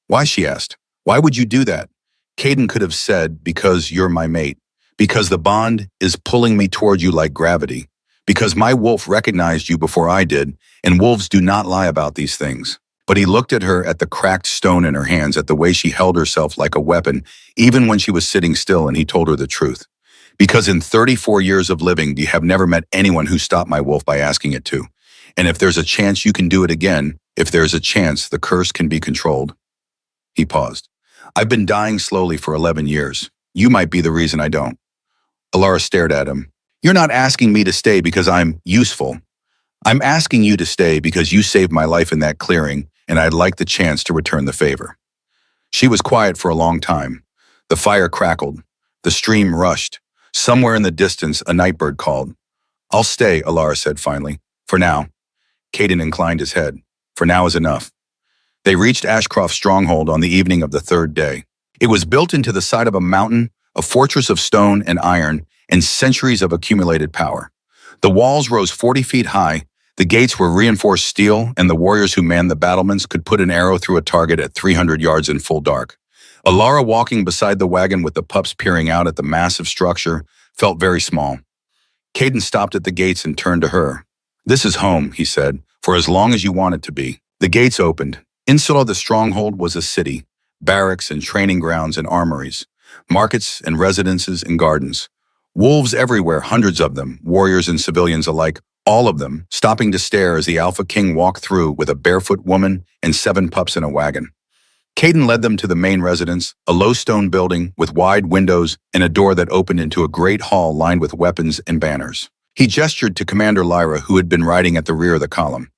Why, she asked. Why would you do that? Caden could have said, because you're my mate, because the bond is pulling me toward you like gravity, because my wolf recognized you before I did, and wolves do not lie about these things. But he looked at her, at the cracked stone in her hands, at the way she held herself like a weapon, even when she was sitting still, and he told her the truth. Because in 34 years of living, you have never met anyone who stopped my wolf by asking it to. And if there's a chance you can do it again, if there's a chance the curse can be controlled. He paused. I've been dying slowly for 11 years. You might be the reason I don't. Alara stared at him. You're not asking me to stay because I'm useful. I'm asking you to stay because you saved my life in that clearing, and I'd like the chance to return the favor. She was quiet for a long time. The fire crackled. The stream rushed. Somewhere in the distance, a nightbird called. I'll stay, Alara said finally. For now. Caden inclined his head. For now is enough. They reached Ashcroft's stronghold on the evening of the third day. It was built into the side of a mountain, a fortress of stone and iron, and centuries of accumulated power. The walls rose 40 feet high, the gates were reinforced steel, and the warriors who manned the battlements could put an arrow through a target at 300 yards in full dark. Alara, walking beside the wagon with the pups peering out at the massive structure, felt very small. Caden stopped at the gates and turned to her. This is home, he said, for as long as you want it to be. The gates opened. Inside the stronghold was a city, barracks and training grounds and armories, markets and residences and gardens. Wolves everywhere, hundreds of them, warriors and civilians alike, all of them stopping to stare as the Alpha King walked through with a barefoot woman and 7 pups in a wagon. Caden led them to the main residence, a low stone building with wide windows and a door that opened into a great hall lined with weapons and banners. He gestured to Commander Lyra, who had been riding at the rear of the column.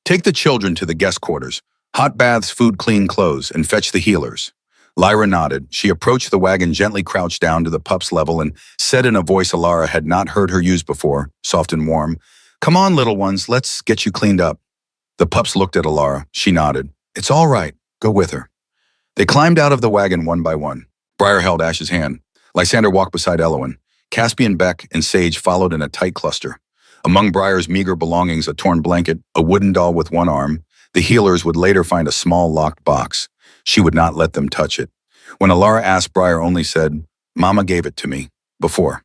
Take the children to the guest quarters. Hot baths, food, clean clothes, and fetch the healers. Lyra nodded. She approached the wagon, gently crouched down to the pup's level, and said in a voice Alara had not heard her use before, soft and warm, Come on, little ones, let's get you cleaned up. The pups looked at Alara. She nodded. It's all right. Go with her. They climbed out of the wagon one by one. Briar held Ash's hand. Lysander walked beside Elowen. Caspian, Beck, and Sage followed in a tight cluster. Among Briar's meager belongings, a torn blanket, a wooden doll with one arm. The healers would later find a small locked box. She would not let them touch it. When Alara asked, Briar only said, Mama gave it to me. Before.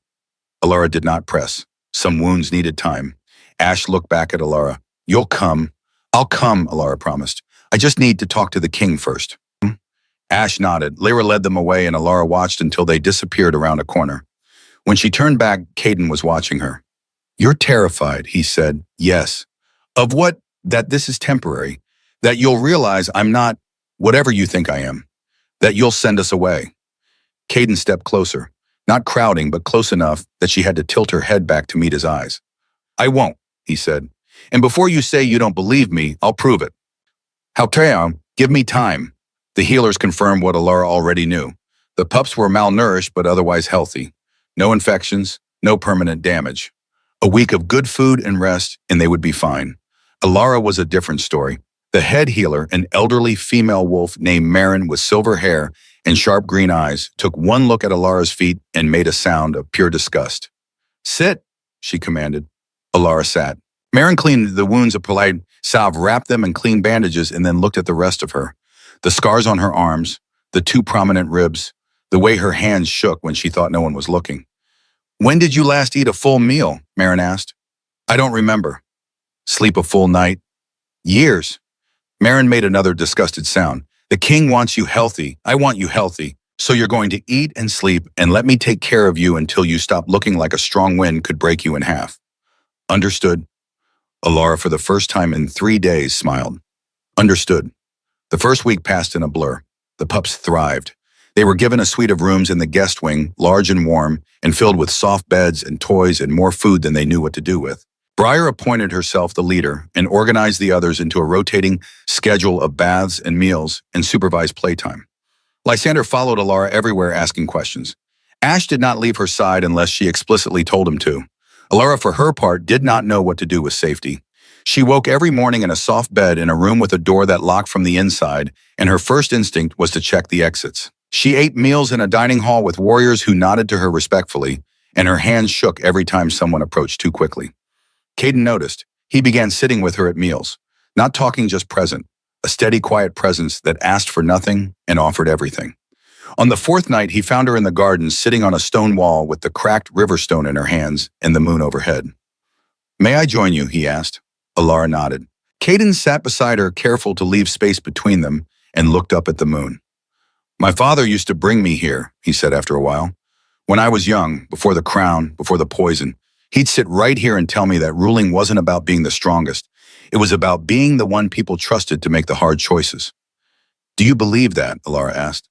Alara did not press. Some wounds needed time. Ash looked back at Alara. You'll come. I'll come, Alara promised. I just need to talk to the king first. Ash nodded. Lyra led them away, and Alara watched until they disappeared around a corner. When she turned back, Caden was watching her. You're terrified, he said. Yes. Of what? That this is temporary. That you'll realize I'm not whatever you think I am. That you'll send us away. Caden stepped closer, not crowding, but close enough that she had to tilt her head back to meet his eyes. I won't, he said. And before you say you don't believe me, I'll prove it. Halteam, give me time. The healers confirmed what Alara already knew. The pups were malnourished but otherwise healthy. No infections, no permanent damage. A week of good food and rest, and they would be fine. Alara was a different story. The head healer, an elderly female wolf named Marin with silver hair and sharp green eyes, took one look at Alara's feet and made a sound of pure disgust. Sit, she commanded. Alara sat. Marin cleaned the wounds of polite salve, wrapped them in clean bandages, and then looked at the rest of her. The scars on her arms, the 2 prominent ribs, the way her hands shook when she thought no one was looking. When did you last eat a full meal? Marin asked. I don't remember. Sleep a full night? Years. Marin made another disgusted sound. The king wants you healthy. I want you healthy. So you're going to eat and sleep and let me take care of you until you stop looking like a strong wind could break you in half. Understood. Alara, for the first time in 3 days, smiled. Understood. The first week passed in a blur. The pups thrived. They were given a suite of rooms in the guest wing, large and warm, and filled with soft beds and toys and more food than they knew what to do with. Briar appointed herself the leader and organized the others into a rotating schedule of baths and meals and supervised playtime. Lysander followed Alara everywhere asking questions. Ash did not leave her side unless she explicitly told him to. Alara, for her part, did not know what to do with safety. She woke every morning in a soft bed in a room with a door that locked from the inside, and her first instinct was to check the exits. She ate meals in a dining hall with warriors who nodded to her respectfully, and her hands shook every time someone approached too quickly. Caden noticed. He began sitting with her at meals, not talking, just present, a steady, quiet presence that asked for nothing and offered everything. On the fourth night, he found her in the garden, sitting on a stone wall with the cracked river stone in her hands and the moon overhead. "May I join you?" he asked. Alara nodded. Caden sat beside her, careful to leave space between them, and looked up at the moon. "My father used to bring me here," he said after a while. "When I was young, before the crown, before the poison, he'd sit right here and tell me that ruling wasn't about being the strongest. It was about being the one people trusted to make the hard choices." "Do you believe that?" Alara asked.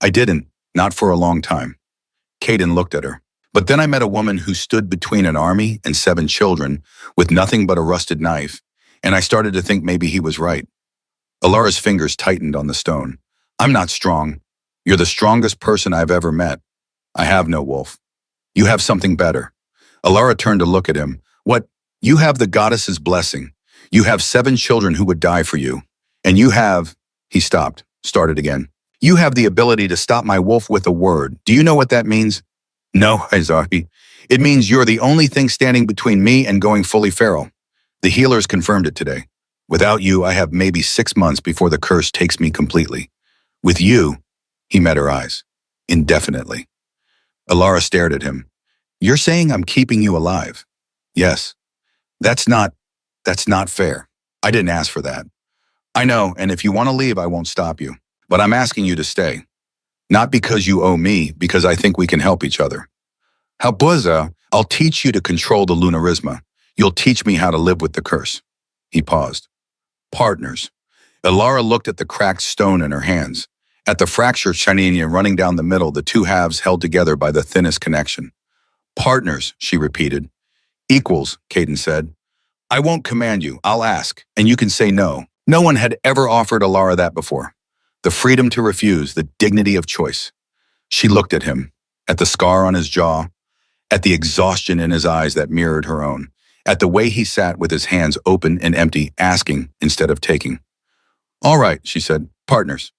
"I didn't, not for a long time." Caden looked at her. "But then I met a woman who stood between an army and 7 children with nothing but a rusted knife, and I started to think maybe he was right." Alara's fingers tightened on the stone. "I'm not strong. You're the strongest person I've ever met. I have no wolf. You have something better." Alara turned to look at him. "What? You have the goddess's blessing. You have 7 children who would die for you. And you have—" He stopped, started again. "You have the ability to stop my wolf with a word. Do you know what that means?" "No, Azahi. It means you're the only thing standing between me and going fully feral. The healers confirmed it today. Without you, I have maybe 6 months before the curse takes me completely. With you," he met her eyes, "indefinitely." Alara stared at him. "You're saying I'm keeping you alive?" "Yes. That's not fair. I didn't ask for that." "I know, and if you want to leave, I won't stop you. But I'm asking you to stay. Not because you owe me, because I think we can help each other. Halbuza, I'll teach you to control the Lunarisma. You'll teach me how to live with the curse." He paused. "Partners." Alara looked at the cracked stone in her hands. At the fracture shining running down the middle, the two halves held together by the thinnest connection. "Partners," she repeated. "Equals," Caden said. "I won't command you. I'll ask, and you can say no." No one had ever offered Alara that before. The freedom to refuse, the dignity of choice. She looked at him, at the scar on his jaw, at the exhaustion in his eyes that mirrored her own, at the way he sat with his hands open and empty, asking instead of taking. "All right," she said. "Partners."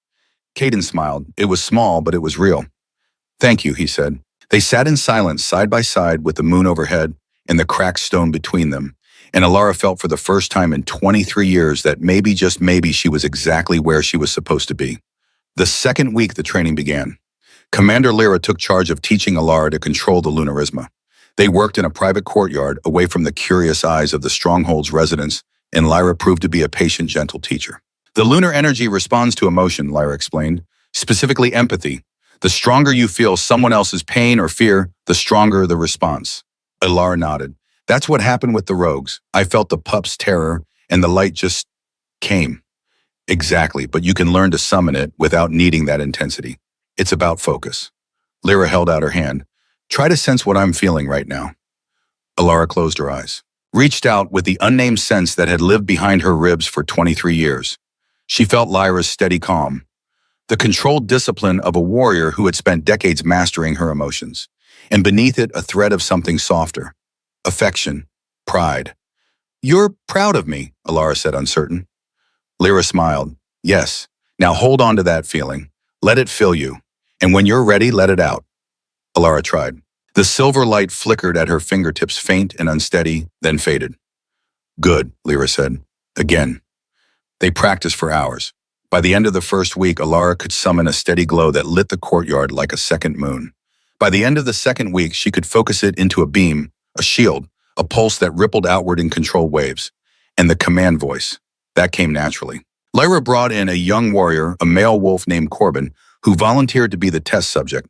Caden smiled. It was small, but it was real. "Thank you," he said. They sat in silence, side by side, with the moon overhead and the cracked stone between them, and Alara felt for the first time in 23 years that maybe, just maybe, she was exactly where she was supposed to be. The second week the training began. Commander Lyra took charge of teaching Alara to control the Lunarisma. They worked in a private courtyard, away from the curious eyes of the Stronghold's residents, and Lyra proved to be a patient, gentle teacher. "The lunar energy responds to emotion," Lyra explained, "specifically empathy. The stronger you feel someone else's pain or fear, the stronger the response." Alara nodded. "That's what happened with the rogues. I felt the pup's terror, and the light just came." "Exactly, but you can learn to summon it without needing that intensity. It's about focus." Lyra held out her hand. "Try to sense what I'm feeling right now." Alara closed her eyes, reached out with the unnamed sense that had lived behind her ribs for 23 years. She felt Lyra's steady calm, the controlled discipline of a warrior who had spent decades mastering her emotions, and beneath it a thread of something softer. Affection, pride. "You're proud of me," Alara said, uncertain. Lyra smiled. "Yes. Now hold on to that feeling. Let it fill you. And when you're ready, let it out." Alara tried. The silver light flickered at her fingertips, faint and unsteady, then faded. "Good," Lyra said. "Again." They practiced for hours. By the end of the first week, Alara could summon a steady glow that lit the courtyard like a second moon. By the end of the second week, she could focus it into a beam, a shield, a pulse that rippled outward in controlled waves. And the command voice. That came naturally. Lyra brought in a young warrior, a male wolf named Corbin, who volunteered to be the test subject.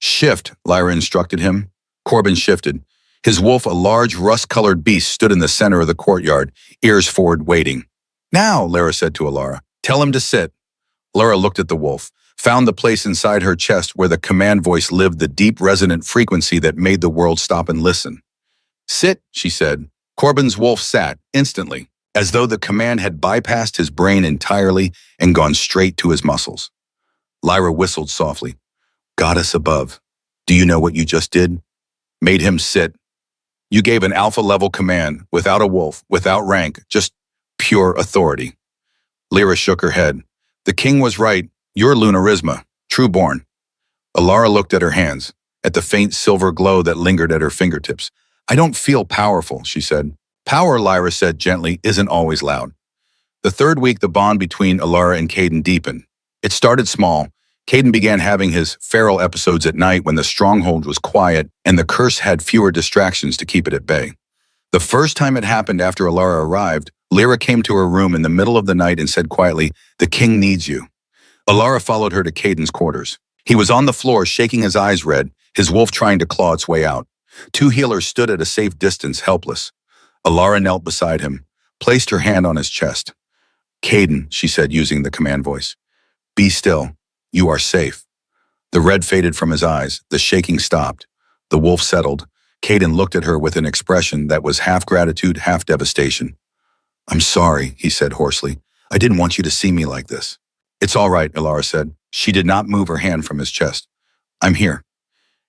"Shift," Lyra instructed him. Corbin shifted. His wolf, a large, rust-colored beast, stood in the center of the courtyard, ears forward, waiting. "Now," Lyra said to Alara, "tell him to sit." Lyra looked at the wolf, found the place inside her chest where the command voice lived, the deep, resonant frequency that made the world stop and listen. "Sit," she said. Corbin's wolf sat, instantly, as though the command had bypassed his brain entirely and gone straight to his muscles. Lyra whistled softly. "Goddess above, do you know what you just did? Made him sit. You gave an alpha-level command, without a wolf, without rank, just pure authority." Lyra shook her head. "The king was right. You're Lunarisma, true-born. Alara looked at her hands, at the faint silver glow that lingered at her fingertips. I don't feel powerful, she said. Power, Lyra said gently, isn't always loud. The third week, the bond between Alara and Caden deepened. It started small. Caden began having his feral episodes at night when the stronghold was quiet and the curse had fewer distractions to keep it at bay. The first time it happened after Alara arrived, Lyra came to her room in the middle of the night and said quietly, "The king needs you." Alara followed her to Caden's quarters. He was on the floor, shaking his eyes red, his wolf trying to claw its way out. Two healers stood at a safe distance, helpless. Alara knelt beside him, placed her hand on his chest. "Caden," she said using the command voice. "Be still. You are safe." The red faded from his eyes. The shaking stopped. The wolf settled. Caden looked at her with an expression that was half gratitude, half devastation. "I'm sorry," he said hoarsely. "I didn't want you to see me like this." "It's all right," Alara said. She did not move her hand from his chest. "I'm here."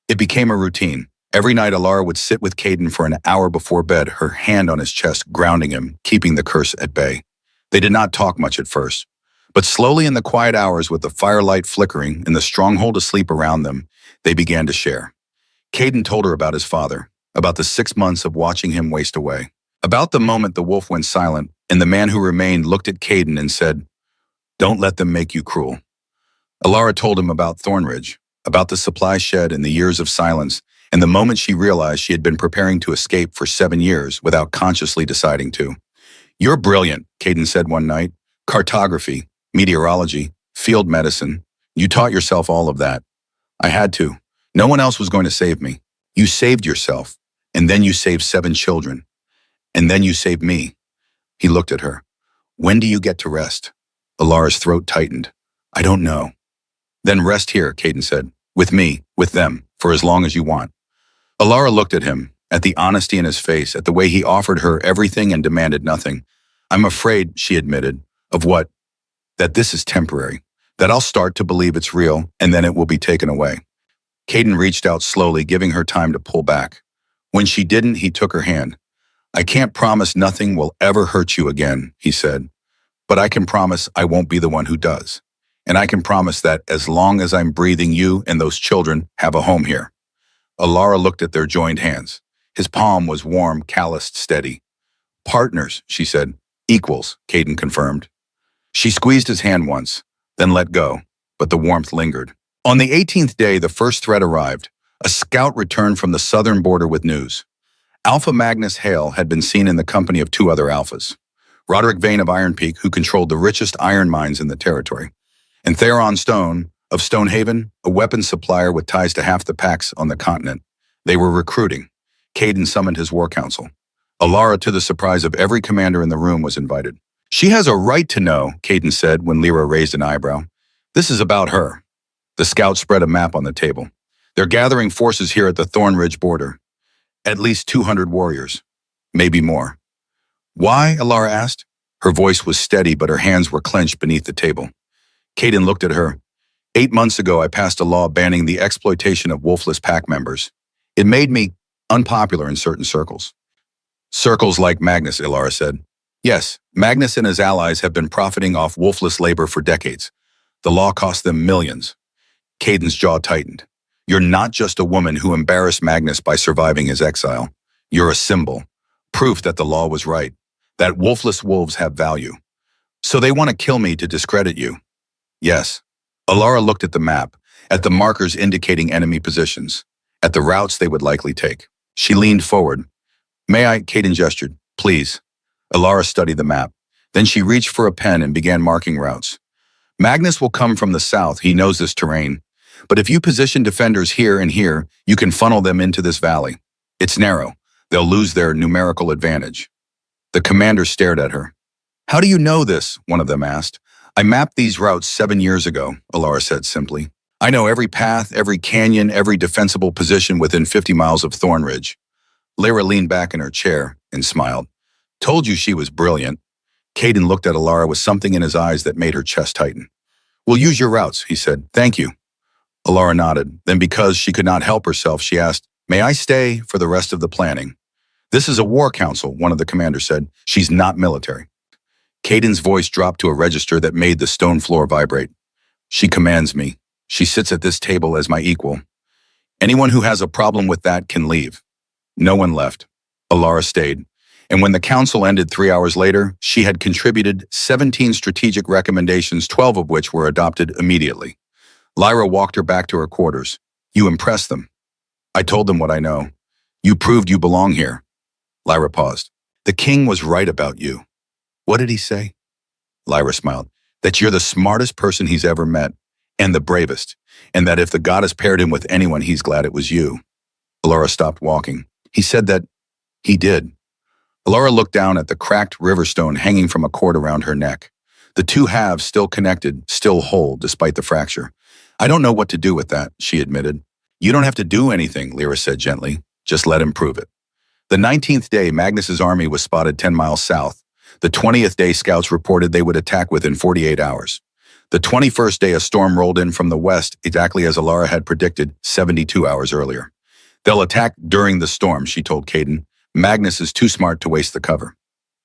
It became a routine. Every night Alara would sit with Caden for an hour before bed, her hand on his chest, grounding him, keeping the curse at bay. They did not talk much at first, but slowly in the quiet hours with the firelight flickering and the stronghold asleep around them, they began to share. Caden told her about his father, about the 6 months of watching him waste away, about the moment the wolf went silent and the man who remained looked at Caden and said, "Don't let them make you cruel." Alara told him about Thornridge, about the supply shed and the years of silence, and the moment she realized she had been preparing to escape for 7 years without consciously deciding to. "You're brilliant," Caden said one night. "Cartography, meteorology, field medicine. You taught yourself all of that." "I had to. No one else was going to save me. You saved yourself, and then you saved 7 children. And then you saved me." He looked at her. "When do you get to rest?" Alara's throat tightened. "I don't know." "Then rest here," Caden said. "With me, with them, for as long as you want." Alara looked at him, at the honesty in his face, at the way he offered her everything and demanded nothing. "I'm afraid," she admitted, "of what? That this is temporary. That I'll start to believe it's real, and then it will be taken away." Caden reached out slowly, giving her time to pull back. When she didn't, he took her hand. "I can't promise nothing will ever hurt you again," he said. "But I can promise I won't be the one who does. And I can promise that as long as I'm breathing, you and those children have a home here." Alara looked at their joined hands. His palm was warm, calloused, steady. "Partners," she said. "Equals," Caden confirmed. She squeezed his hand once, then let go, but the warmth lingered. On the 18th day, the first threat arrived. A scout returned from the southern border with news. Alpha Magnus Hale had been seen in the company of 2 other alphas. Roderick Vane of Iron Peak, who controlled the richest iron mines in the territory, and Theron Stone of Stonehaven, a weapons supplier with ties to half the packs on the continent. They were recruiting. Caden summoned his war council. Alara, to the surprise of every commander in the room, was invited. "She has a right to know," Caden said when Lyra raised an eyebrow. "This is about her." The scout spread a map on the table. "They're gathering forces here at the Thornridge border. At least 200 warriors. Maybe more." "Why?" Alara asked. Her voice was steady, but her hands were clenched beneath the table. Caden looked at her. 8 months ago, I passed a law banning the exploitation of wolfless pack members. It made me unpopular in certain circles." "Circles like Magnus," Alara said. "Yes, Magnus and his allies have been profiting off wolfless labor for decades. The law cost them millions." Caden's jaw tightened. "You're not just a woman who embarrassed Magnus by surviving his exile. You're a symbol, proof that the law was right, that wolfless wolves have value. So they want to kill me to discredit you." "Yes." Alara looked at the map, at the markers indicating enemy positions, at the routes they would likely take. She leaned forward. "May I?" Caden gestured. "Please." Alara studied the map. Then she reached for a pen and began marking routes. "Magnus will come from the south. He knows this terrain. But if you position defenders here and here, you can funnel them into this valley. It's narrow. They'll lose their numerical advantage." The commander stared at her. "How do you know this?" one of them asked. "I mapped these routes 7 years ago," Alara said simply. "I know every path, every canyon, every defensible position within 50 miles of Thornridge." Lyra leaned back in her chair and smiled. "Told you she was brilliant." Caden looked at Alara with something in his eyes that made her chest tighten. "We'll use your routes," he said. "Thank you." Alara nodded. Then, because she could not help herself, she asked, "May I stay for the rest of the planning?" "This is a war council," one of the commanders said. "She's not military." Caden's voice dropped to a register that made the stone floor vibrate. "She commands me. She sits at this table as my equal. Anyone who has a problem with that can leave. No one left. Alara stayed. And when the council ended 3 hours later, she had contributed 17 strategic recommendations, 12 of which were adopted immediately. Lyra walked her back to her quarters. You impressed them. I told them what I know. You proved you belong here. Lyra paused. The king was right about you. What did he say? Lyra smiled. That you're the smartest person he's ever met, and the bravest, and that if the goddess paired him with anyone, he's glad it was you. Alara stopped walking. He said that he did. Alara looked down at the cracked river stone hanging from a cord around her neck. The two halves still connected, still whole, despite the fracture. I don't know what to do with that, she admitted. You don't have to do anything, Lyra said gently. Just let him prove it. The 19th day, Magnus's army was spotted 10 miles south. The 20th day, scouts reported they would attack within 48 hours. The 21st day, a storm rolled in from the west, exactly as Alara had predicted 72 hours earlier. They'll attack during the storm, she told Caden. Magnus is too smart to waste the cover.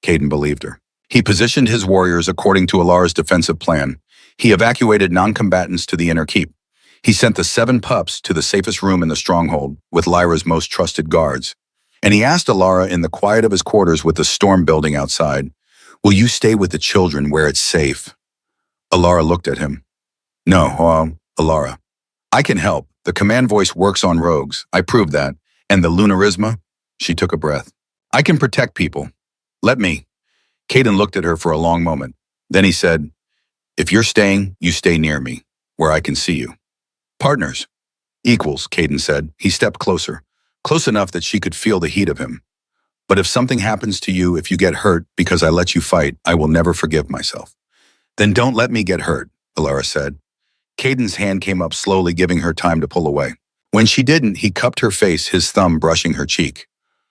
Caden believed her. He positioned his warriors according to Alara's defensive plan. He evacuated non-combatants to the inner keep. He sent the 7 pups to the safest room in the stronghold with Lyra's most trusted guards. And he asked Alara in the quiet of his quarters with the storm building outside, will you stay with the children where it's safe? Alara looked at him. No, Alara. I can help. The command voice works on rogues. I proved that. And the Lunarisma? She took a breath. I can protect people. Let me. Caden looked at her for a long moment. Then he said, if you're staying, you stay near me, where I can see you. Partners. Equals, Caden said. He stepped closer, close enough that she could feel the heat of him. But if something happens to you, if you get hurt because I let you fight, I will never forgive myself. Then don't let me get hurt, Alara said. Caden's hand came up slowly, giving her time to pull away. When she didn't, he cupped her face, his thumb brushing her cheek.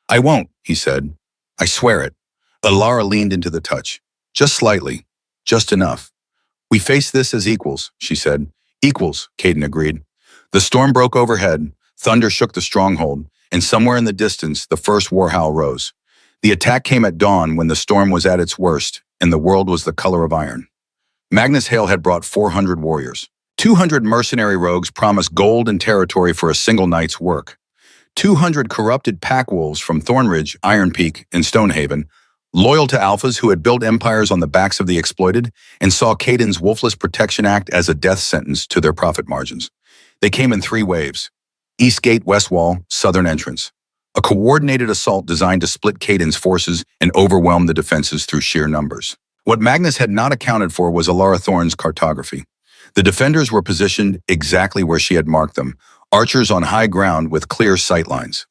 I won't, he said. I swear it. Alara leaned into the touch. Just slightly. Just enough. We face this as equals, she said. Equals, Caden agreed. The storm broke overhead, thunder shook the stronghold, and somewhere in the distance, the first war howl rose. The attack came at dawn when the storm was at its worst, and the world was the color of iron. Magnus Hale had brought 400 warriors. 200 mercenary rogues promised gold and territory for a single night's work. 200 corrupted pack wolves from Thornridge, Iron Peak, and Stonehaven, loyal to alphas who had built empires on the backs of the exploited and saw Caden's Wolfless Protection Act as a death sentence to their profit margins. They came in 3 waves. East Gate, West Wall, Southern Entrance. A coordinated assault designed to split Caden's forces and overwhelm the defenses through sheer numbers. What Magnus had not accounted for was Alara Thorne's cartography. The defenders were positioned exactly where she had marked them, archers on high ground with clear sight lines.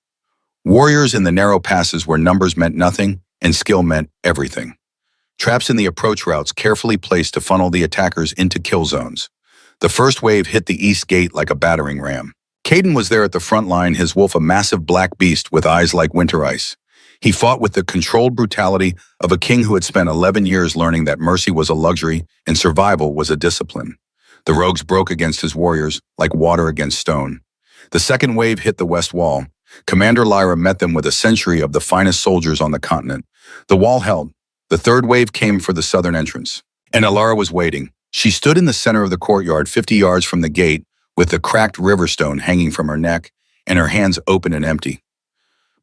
Warriors in the narrow passes where numbers meant nothing and skill meant everything. Traps in the approach routes carefully placed to funnel the attackers into kill zones. The first wave hit the east gate like a battering ram. Caden was there at the front line, his wolf a massive black beast with eyes like winter ice. He fought with the controlled brutality of a king who had spent 11 years learning that mercy was a luxury and survival was a discipline. The rogues broke against his warriors like water against stone. The second wave hit the west wall. Commander Lyra met them with a century of the finest soldiers on the continent. The wall held. The third wave came for the southern entrance. And Alara was waiting. She stood in the center of the courtyard 50 yards from the gate with the cracked river stone hanging from her neck and her hands open and empty.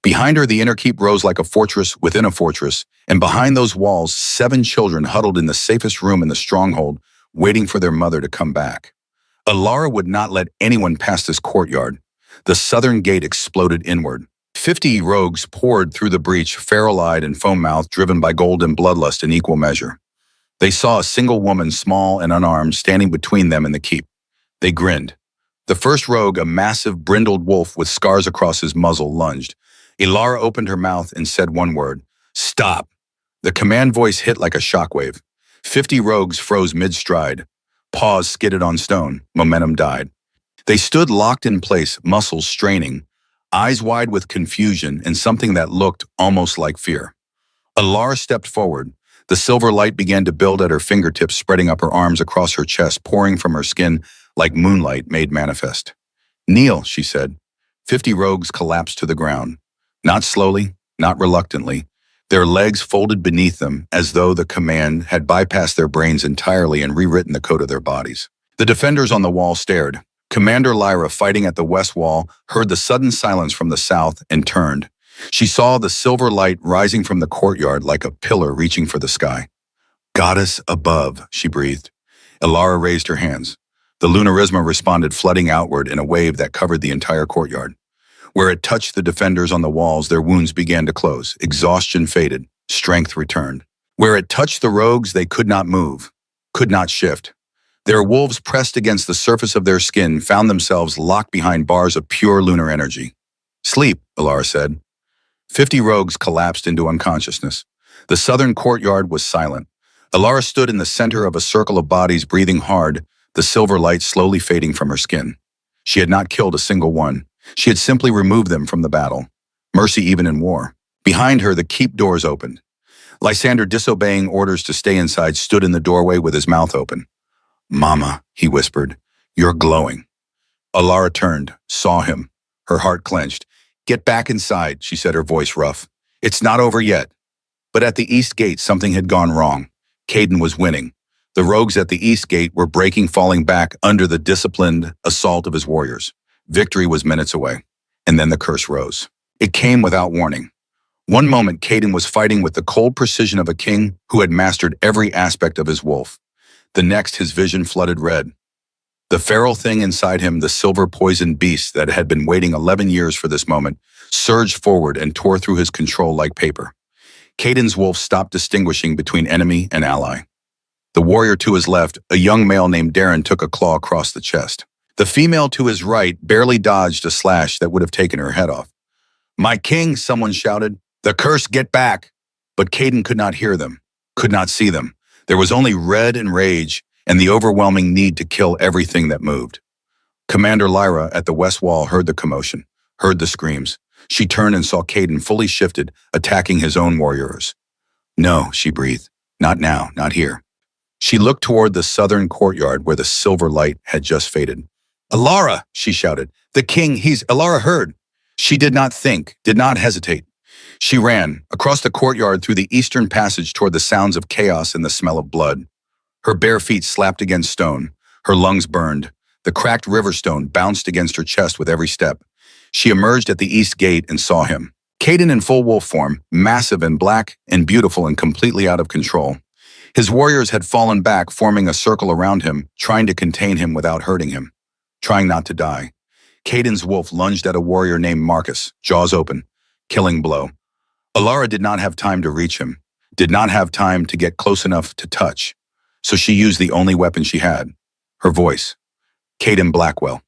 Behind her, the inner keep rose like a fortress within a fortress, and behind those walls, 7 children huddled in the safest room in the stronghold, waiting for their mother to come back. Alara would not let anyone pass this courtyard. The southern gate exploded inward. 50 rogues poured through the breach, feral-eyed and foam-mouthed, driven by gold and bloodlust in equal measure. They saw a single woman, small and unarmed, standing between them and the keep. They grinned. The first rogue, a massive, brindled wolf with scars across his muzzle, lunged. Alara opened her mouth and said one word, "Stop." The command voice hit like a shockwave. 50 rogues froze mid-stride. Paws skidded on stone. Momentum died. They stood locked in place, muscles straining, eyes wide with confusion and something that looked almost like fear. Alara stepped forward. The silver light began to build at her fingertips, spreading up her arms across her chest, pouring from her skin like moonlight made manifest. "Kneel," she said. 50 rogues collapsed to the ground. Not slowly, not reluctantly. Their legs folded beneath them as though the command had bypassed their brains entirely and rewritten the code of their bodies. The defenders on the wall stared. Commander Lyra, fighting at the west wall, heard the sudden silence from the south and turned. She saw the silver light rising from the courtyard like a pillar reaching for the sky. "Goddess above," she breathed. Elara raised her hands. The lunarisma responded, flooding outward in a wave that covered the entire courtyard. Where it touched the defenders on the walls, their wounds began to close. Exhaustion faded. Strength returned. Where it touched the rogues, they could not move, could not shift. Their wolves, pressed against the surface of their skin, found themselves locked behind bars of pure lunar energy. "Sleep," Elara said. 50 rogues collapsed into unconsciousness. The southern courtyard was silent. Elara stood in the center of a circle of bodies, breathing hard, the silver light slowly fading from her skin. She had not killed a single one. She had simply removed them from the battle. Mercy even in war. Behind her, the keep doors opened. Lysander, disobeying orders to stay inside, stood in the doorway with his mouth open. "Mama," he whispered, "you're glowing." Elara turned, saw him. Her heart clenched. "Get back inside," she said, her voice rough. "It's not over yet." But at the east gate, something had gone wrong. Kaidan was winning. The rogues at the east gate were breaking, falling back under the disciplined assault of his warriors. Victory was minutes away. And then the curse rose. It came without warning. One moment, Kaidan was fighting with the cold precision of a king who had mastered every aspect of his wolf. The next, his vision flooded red. The feral thing inside him, the silver-poisoned beast that had been waiting 11 years for this moment, surged forward and tore through his control like paper. Kaidan's wolf stopped distinguishing between enemy and ally. The warrior to his left, a young male named Darren, took a claw across the chest. The female to his right barely dodged a slash that would have taken her head off. "My king," someone shouted. "The curse, get back!" But Kaidan could not hear them, could not see them. There was only red and rage and the overwhelming need to kill everything that moved. Commander Lyra at the west wall heard the commotion, heard the screams. She turned and saw Kaidan fully shifted, attacking his own warriors. "No," she breathed. "Not now, not here." She looked toward the southern courtyard where the silver light had just faded. "Elara!" she shouted. "The king, Elara heard." She did not think, did not hesitate. She ran across the courtyard through the eastern passage toward the sounds of chaos and the smell of blood. Her bare feet slapped against stone. Her lungs burned. The cracked river stone bounced against her chest with every step. She emerged at the east gate and saw him. Kaidan in full wolf form, massive and black and beautiful and completely out of control. His warriors had fallen back, forming a circle around him, trying to contain him without hurting him, trying not to die. Kaidan's wolf lunged at a warrior named Marcus, jaws open, killing blow. Elara did not have time to reach him, did not have time to get close enough to touch, so she used the only weapon she had, her voice. Kaidan Blackwell.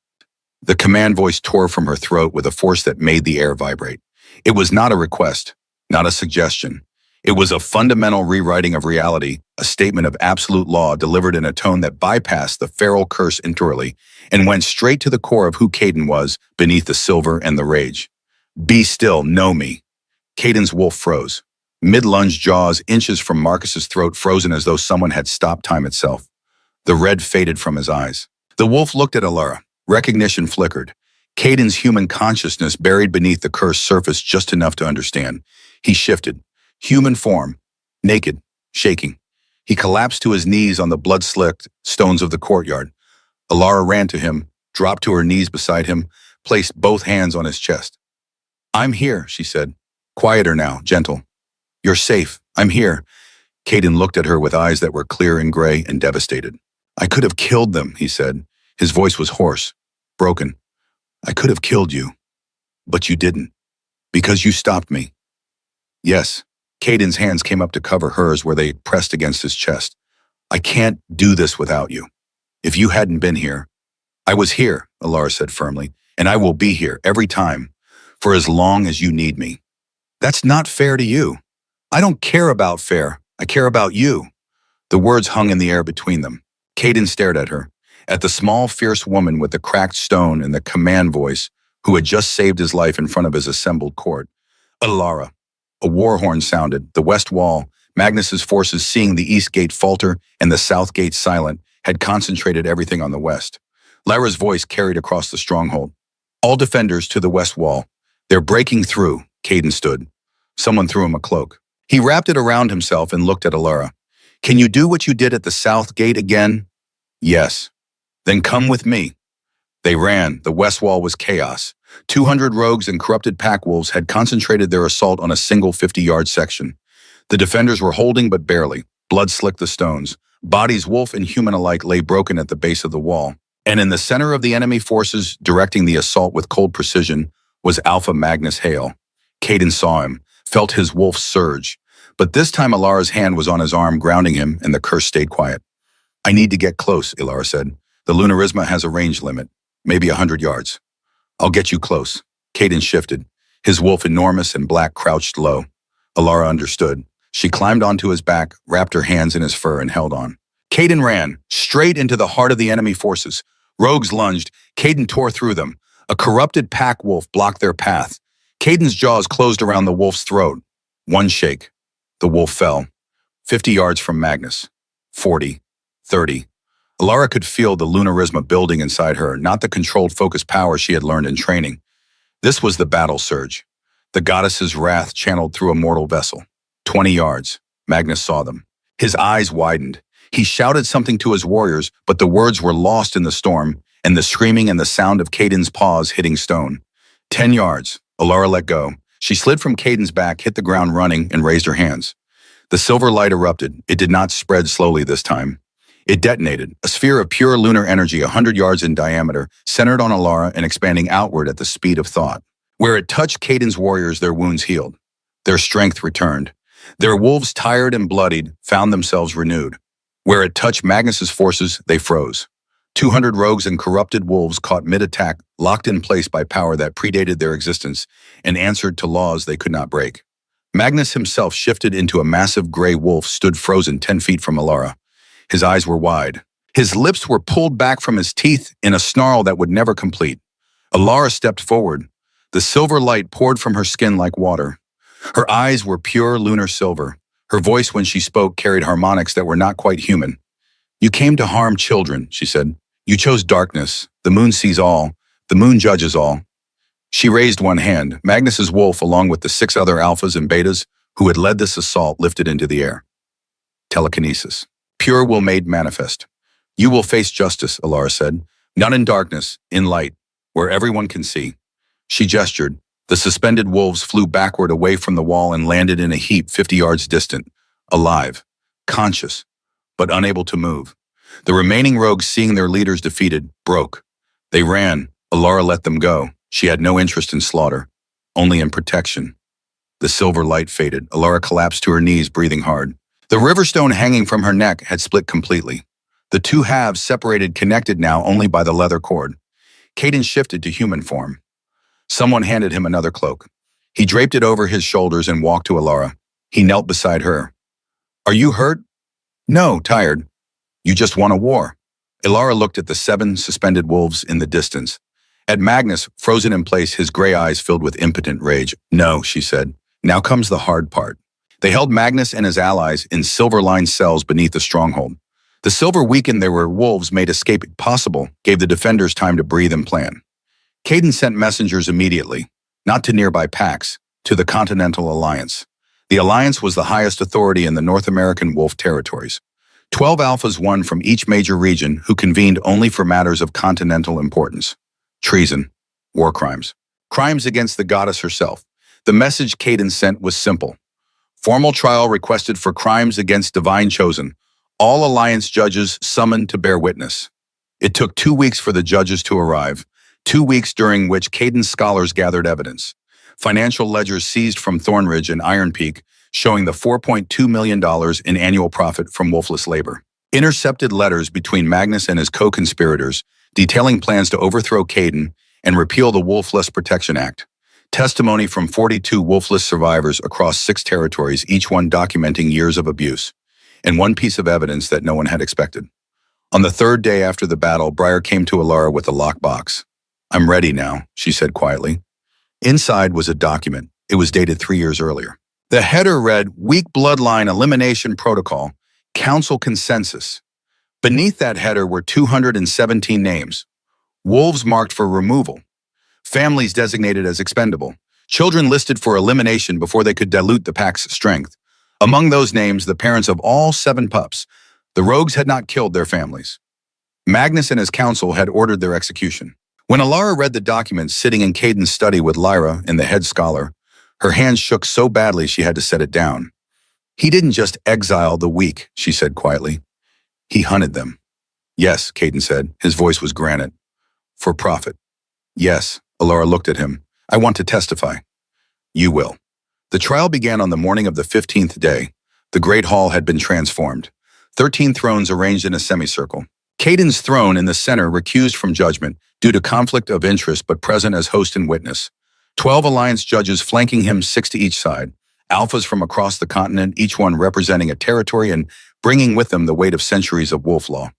The command voice tore from her throat with a force that made the air vibrate. It was not a request, not a suggestion. It was a fundamental rewriting of reality, a statement of absolute law delivered in a tone that bypassed the feral curse entirely and went straight to the core of who Kaidan was beneath the silver and the rage. "Be still, know me." Kaidan's wolf froze. Mid-lunge, jaws inches from Marcus's throat, frozen as though someone had stopped time itself. The red faded from his eyes. The wolf looked at Elara. Recognition flickered. Kaidan's human consciousness buried beneath the curse surfaced just enough to understand. He shifted. Human form, naked, shaking. He collapsed to his knees on the blood-slicked stones of the courtyard. Elara ran to him, dropped to her knees beside him, placed both hands on his chest. "I'm here," she said. "Quieter now, gentle. You're safe. I'm here." Kaidan looked at her with eyes that were clear and gray and devastated. "I could have killed them," he said. His voice was hoarse, broken. "I could have killed you, but you didn't, because you stopped me." "Yes." Kaidan's hands came up to cover hers where they pressed against his chest. "I can't do this without you. If you hadn't been here." "I was here," Elara said firmly, "and I will be here every time, for as long as you need me." "That's not fair to you." "I don't care about fair. I care about you." The words hung in the air between them. Kaidan stared at her, at the small, fierce woman with the cracked stone and the command voice who had just saved his life in front of his assembled court. "Elara." A war horn sounded. The west wall, Magnus's forces seeing the east gate falter and the south gate silent, had concentrated everything on the west. Lyra's voice carried across the stronghold. "All defenders to the west wall. They're breaking through." Kaidan stood. Someone threw him a cloak. He wrapped it around himself and looked at Elara. "Can you do what you did at the south gate again?" "Yes." "Then come with me." They ran. The west wall was chaos. 200 rogues and corrupted pack wolves had concentrated their assault on a single 50-yard section. The defenders were holding but barely. Blood slicked the stones. Bodies, wolf and human alike, lay broken at the base of the wall. And in the center of the enemy forces, directing the assault with cold precision, was Alpha Magnus Hale. Kaidan saw him, felt his wolf surge. But this time Ilara's hand was on his arm, grounding him, and the curse stayed quiet. "I need to get close," Ilara said. "The Lunarisma has a range limit, maybe 100 yards. I'll get you close." Kaidan shifted. His wolf, enormous and black, crouched low. Ilara understood. She climbed onto his back, wrapped her hands in his fur, and held on. Kaidan ran, straight into the heart of the enemy forces. Rogues lunged. Kaidan tore through them. A corrupted pack wolf blocked their path. Kaidan's jaws closed around the wolf's throat. One shake. The wolf fell. 50 yards from Magnus. 40. 30. Ilara could feel the Lunarisma building inside her, not the controlled focus power she had learned in training. This was the battle surge. The goddess's wrath channeled through a mortal vessel. 20 yards. Magnus saw them. His eyes widened. He shouted something to his warriors, but the words were lost in the storm, and the screaming and the sound of Kaidan's paws hitting stone. 10 yards. Ilara let go. She slid from Kaidan's back, hit the ground running, and raised her hands. The silver light erupted. It did not spread slowly this time. It detonated, a sphere of pure lunar energy 100 yards in diameter, centered on Ilara and expanding outward at the speed of thought. Where it touched Kaidan's warriors, their wounds healed. Their strength returned. Their wolves, tired and bloodied, found themselves renewed. Where it touched Magnus's forces, they froze. 200 rogues and corrupted wolves caught mid-attack, locked in place by power that predated their existence and answered to laws they could not break. Magnus himself, shifted into a massive gray wolf, stood frozen 10 feet from Ilara. His eyes were wide. His lips were pulled back from his teeth in a snarl that would never complete. Ilara stepped forward. The silver light poured from her skin like water. Her eyes were pure lunar silver. Her voice, when she spoke, carried harmonics that were not quite human. "You came to harm children," she said. "You chose darkness. The moon sees all. The moon judges all." She raised one hand. Magnus's wolf, along with the 6 other alphas and betas who had led this assault, lifted into the air. Telekinesis. Pure will made manifest. "You will face justice," Ilara said. "Not in darkness, in light, where everyone can see." She gestured. The suspended wolves flew backward away from the wall and landed in a heap 50 yards distant, alive, conscious, but unable to move. The remaining rogues, seeing their leaders defeated, broke. They ran. Ilara let them go. She had no interest in slaughter, only in protection. The silver light faded. Ilara collapsed to her knees, breathing hard. The riverstone hanging from her neck had split completely. The two halves separated, connected now only by the leather cord. Kaidan shifted to human form. Someone handed him another cloak. He draped it over his shoulders and walked to Ilara. He knelt beside her. "Are you hurt?" "No, tired." "You just won a war." Ilara looked at the 7 suspended wolves in the distance. At Magnus, frozen in place, his gray eyes filled with impotent rage. "No," she said. "Now comes the hard part." They held Magnus and his allies in silver-lined cells beneath the stronghold. The silver weakened. There were wolves made escape possible, gave the defenders time to breathe and plan. Kaidan sent messengers immediately, not to nearby packs, to the Continental Alliance. The Alliance was the highest authority in the North American wolf territories. 12 alphas, one from each major region, who convened only for matters of continental importance. Treason, war crimes, crimes against the goddess herself. The message Kaidan sent was simple. Formal trial requested for crimes against Divine Chosen. All Alliance judges summoned to bear witness. It took 2 weeks for the judges to arrive, 2 weeks during which Kaidan's scholars gathered evidence. Financial ledgers seized from Thornridge and Iron Peak, showing the $4.2 million in annual profit from wolfless labor. Intercepted letters between Magnus and his co-conspirators, detailing plans to overthrow Kaidan and repeal the Wolfless Protection Act. Testimony from 42 wolfless survivors across 6 territories, each one documenting years of abuse, and one piece of evidence that no one had expected. On the 3rd day after the battle, Briar came to Ilara with a lockbox. "I'm ready now," she said quietly. Inside was a document. It was dated 3 years earlier. The header read, "Weak Bloodline Elimination Protocol, Council Consensus." Beneath that header were 217 names. Wolves marked for removal. Families designated as expendable. Children listed for elimination before they could dilute the pack's strength. Among those names, the parents of all 7 pups. The rogues had not killed their families. Magnus and his council had ordered their execution. When Alara read the document sitting in Caden's study with Lyra and the head scholar, her hands shook so badly she had to set it down. He didn't just exile the weak, she said quietly. He hunted them. Yes, Caden said. His voice was granite. For profit. Yes, Alara looked at him. I want to testify. You will. The trial began on the morning of the 15th day. The great hall had been transformed. 13 thrones arranged in a semicircle. Caden's throne in the center recused from judgment due to conflict of interest but present as host and witness. 12 alliance judges flanking him, 6 to each side. Alphas from across the continent, each one representing a territory and bringing with them the weight of centuries of wolf law.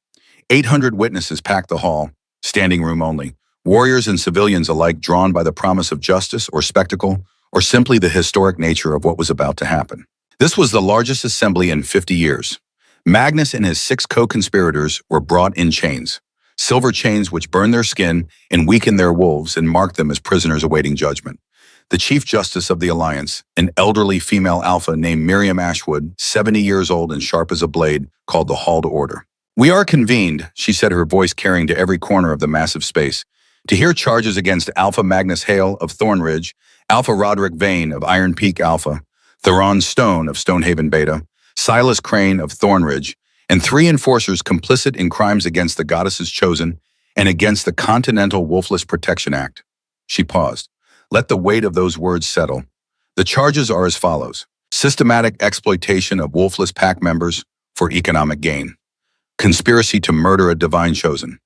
800 witnesses packed the hall, standing room only. Warriors and civilians alike drawn by the promise of justice or spectacle, or simply the historic nature of what was about to happen. This was the largest assembly in 50 years. Magnus and his 6 co-conspirators were brought in chains, silver chains which burned their skin and weakened their wolves and marked them as prisoners awaiting judgment. The Chief Justice of the Alliance, an elderly female alpha named Miriam Ashwood, 70 years old and sharp as a blade, called the hall to order. We are convened, she said, her voice carrying to every corner of the massive space, to hear charges against Alpha Magnus Hale of Thornridge, Alpha Roderick Vane of Iron Peak Alpha, Theron Stone of Stonehaven Beta, Silas Crane of Thornridge, and 3 enforcers complicit in crimes against the Goddesses Chosen and against the Continental Wolfless Protection Act. She paused. Let the weight of those words settle. The charges are as follows. Systematic exploitation of wolfless pack members for economic gain. Conspiracy to murder a divine chosen.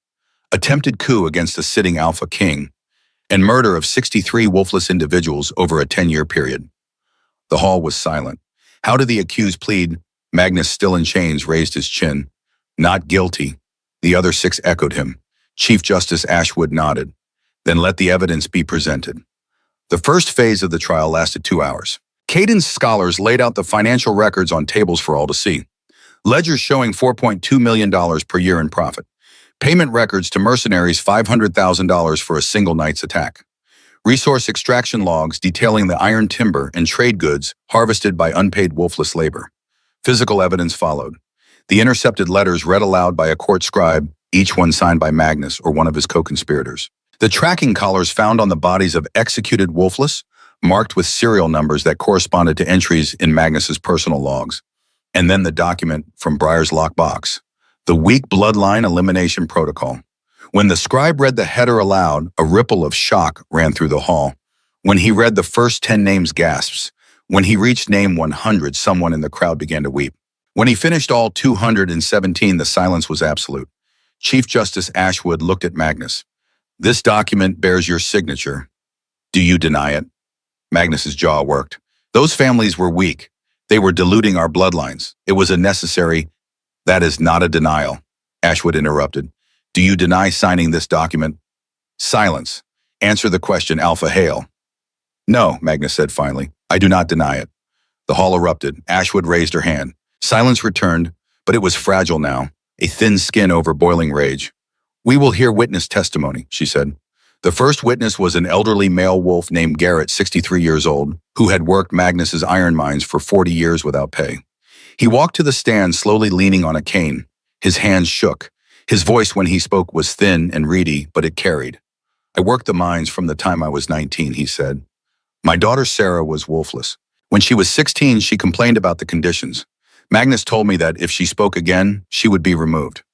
Attempted coup against a sitting alpha king. And murder of 63 wolfless individuals over a 10-year period. The hall was silent. How did the accused plead? Magnus, still in chains, raised his chin. Not guilty. The other 6 echoed him. Chief Justice Ashwood nodded. Then let the evidence be presented. The first phase of the trial lasted 2 hours. Caden's scholars laid out the financial records on tables for all to see. Ledgers showing $4.2 million per year in profit. Payment records to mercenaries $500,000 for a single night's attack. Resource extraction logs detailing the iron timber and trade goods harvested by unpaid wolfless labor. Physical evidence followed. The intercepted letters read aloud by a court scribe, each one signed by Magnus or one of his co-conspirators. The tracking collars found on the bodies of executed wolfless, marked with serial numbers that corresponded to entries in Magnus's personal logs. And then the document from Briar's lockbox, the weak bloodline elimination protocol. When the scribe read the header aloud, a ripple of shock ran through the hall. When he read the first 10 names, gasps. When he reached name 100, someone in the crowd began to weep. When he finished all 217, the silence was absolute. Chief Justice Ashwood looked at Magnus. This document bears your signature. Do you deny it? Magnus's jaw worked. Those families were weak. They were diluting our bloodlines. It was a necessary. That is not a denial, Ashwood interrupted. Do you deny signing this document? Silence. Answer the question, Alpha Hale. No, Magnus said finally. I do not deny it. The hall erupted. Ashwood raised her hand. Silence returned, but it was fragile now, a thin skin over boiling rage. We will hear witness testimony, she said. The first witness was an elderly male wolf named Garrett, 63 years old, who had worked Magnus's iron mines for 40 years without pay. He walked to the stand, slowly leaning on a cane. His hands shook. His voice when he spoke was thin and reedy, but it carried. I worked the mines from the time I was 19, he said. My daughter Sarah was wolfless. When she was 16, she complained about the conditions. Magnus told me that if she spoke again, she would be removed.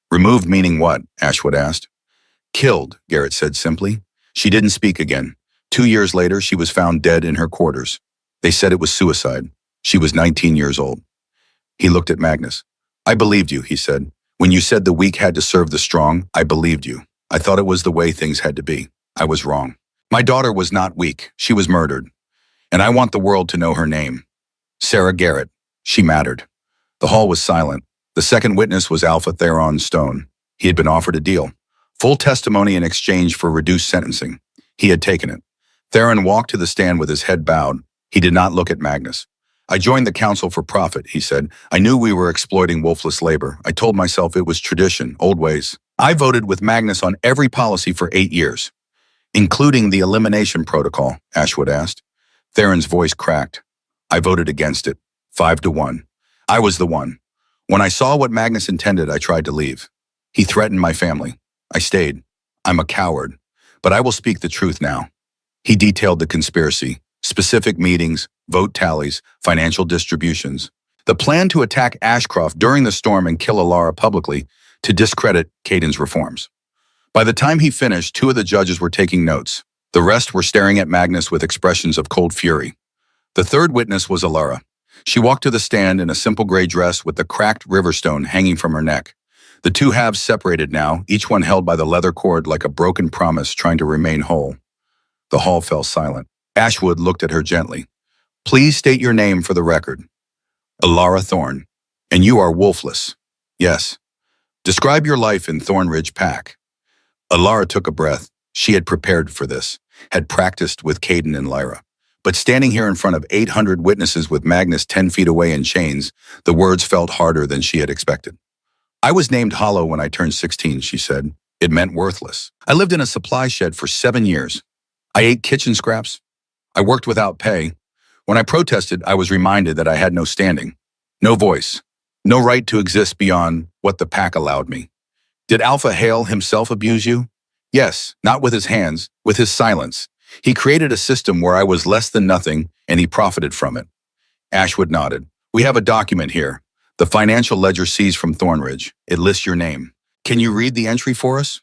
Removed meaning what? Ashwood asked. Killed, Garrett said simply. She didn't speak again. 2 years later, she was found dead in her quarters. They said it was suicide. She was 19 years old. He looked at Magnus. I believed you, he said. When you said the weak had to serve the strong, I believed you. I thought it was the way things had to be. I was wrong. My daughter was not weak. She was murdered. And I want the world to know her name. Sarah Garrett. She mattered. The hall was silent. The second witness was Alpha Theron Stone. He had been offered a deal. Full testimony in exchange for reduced sentencing. He had taken it. Theron walked to the stand with his head bowed. He did not look at Magnus. I joined the council for profit, he said. I knew we were exploiting wolfless labor. I told myself it was tradition, old ways. I voted with Magnus on every policy for 8 years. Including the elimination protocol, Ashwood asked. Theron's voice cracked. I voted against it, 5-1. I was the one. When I saw what Magnus intended, I tried to leave. He threatened my family. I stayed. I'm a coward. But I will speak the truth now. He detailed the conspiracy, specific meetings, vote tallies, financial distributions. The plan to attack Ashcroft during the storm and kill Alara publicly to discredit Kayden's reforms. By the time he finished, two of the judges were taking notes. The rest were staring at Magnus with expressions of cold fury. The third witness was Alara. She walked to the stand in a simple gray dress with the cracked riverstone hanging from her neck. The two halves separated now, each one held by the leather cord like a broken promise trying to remain whole. The hall fell silent. Ashwood looked at her gently. Please state your name for the record. Alara Thorne. And you are wolfless. Yes. Describe your life in Thornridge Pack. Alara took a breath. She had prepared for this, had practiced with Kayden and Lyra. But standing here in front of 800 witnesses with Magnus 10 feet away in chains, the words felt harder than she had expected. I was named Hollow when I turned 16, she said. It meant worthless. I lived in a supply shed for 7 years. I ate kitchen scraps. I worked without pay. When I protested, I was reminded that I had no standing, no voice, no right to exist beyond what the pack allowed me. Did Alpha Hale himself abuse you? Yes, not with his hands, with his silence. He created a system where I was less than nothing, and he profited from it. Ashwood nodded. We have a document here. The financial ledger seized from Thornridge. It lists your name. Can you read the entry for us?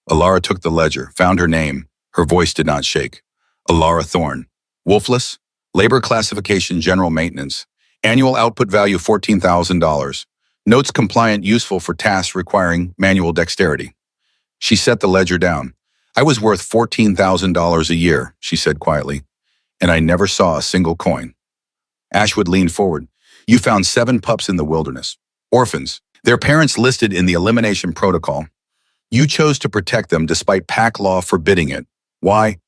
Alara took the ledger, found her name. Her voice did not shake. Alara Thorne. Wolfless. Labor classification general maintenance. Annual output value $14,000. Notes compliant, useful for tasks requiring manual dexterity. She set the ledger down. I was worth $14,000 a year, she said quietly, and I never saw a single coin. Ashwood leaned forward. You found 7 pups in the wilderness. Orphans. Their parents listed in the elimination protocol. You chose to protect them despite pack law forbidding it. Why?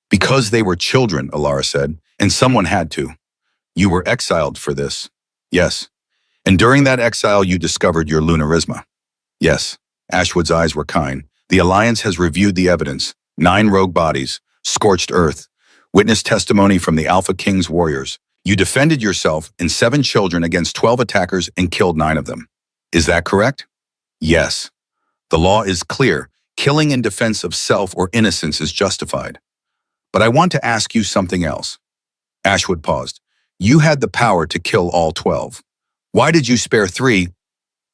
Because they were children, Alara said, and someone had to. You were exiled for this. Yes. And during that exile, you discovered your lunarisma. Yes. Ashwood's eyes were kind. The Alliance has reviewed the evidence. 9 rogue bodies, scorched earth, witness testimony from the Alpha King's warriors. You defended yourself and 7 children against 12 attackers and killed 9 of them. Is that correct? Yes. The law is clear. Killing in defense of self or innocence is justified. But I want to ask you something else. Ashwood paused. You had the power to kill all 12. Why did you spare 3?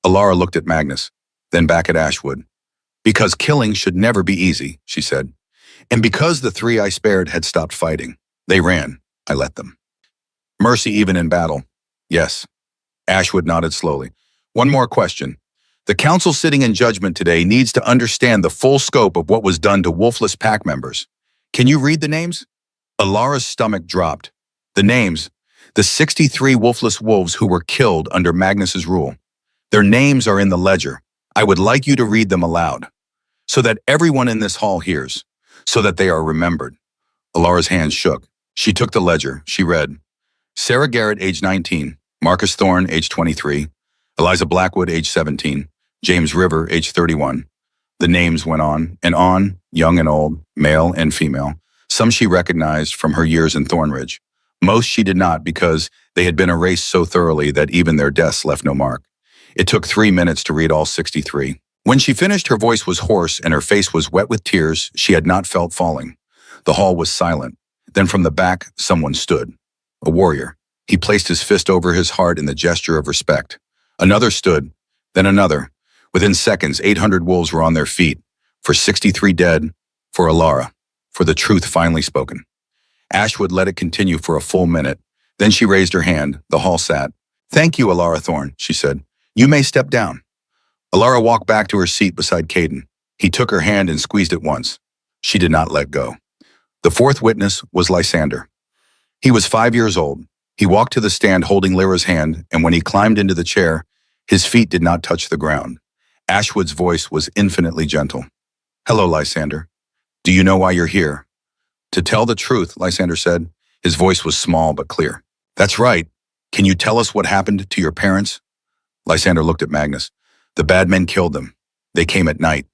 Alara looked at Magnus, then back at Ashwood. Because killing should never be easy, she said. And because the 3 I spared had stopped fighting. They ran. I let them. Mercy even in battle. Yes. Ashwood nodded slowly. One more question. The council sitting in judgment today needs to understand the full scope of what was done to wolfless pack members. Can you read the names? Alara's stomach dropped. The names. The 63 wolfless wolves who were killed under Magnus's rule. Their names are in the ledger. I would like you to read them aloud, so that everyone in this hall hears, so that they are remembered. Alara's hands shook. She took the ledger. She read, Sarah Garrett, age 19, Marcus Thorne, age 23, Eliza Blackwood, age 17, James River, age 31. The names went on, young and old, male and female. Some she recognized from her years in Thornridge. Most she did not because they had been erased so thoroughly that even their deaths left no mark. It took 3 minutes to read all 63. When she finished, her voice was hoarse and her face was wet with tears she had not felt falling. The hall was silent. Then from the back, someone stood. A warrior. He placed his fist over his heart in the gesture of respect. Another stood, then another. Within seconds, 800 wolves were on their feet. For 63 dead, for Alara, for the truth finally spoken. Ashwood let it continue for a full minute. Then she raised her hand. The hall sat. Thank you, Alara Thorne, she said. You may step down. Alara walked back to her seat beside Kayden. He took her hand and squeezed it once. She did not let go. The 4th witness was Lysander. He was 5 years old. He walked to the stand holding Lyra's hand, and when he climbed into the chair, his feet did not touch the ground. Ashwood's voice was infinitely gentle. Hello, Lysander. Do you know why you're here? To tell the truth, Lysander said. His voice was small but clear. That's right. Can you tell us what happened to your parents? Lysander looked at Magnus. The bad men killed them. They came at night.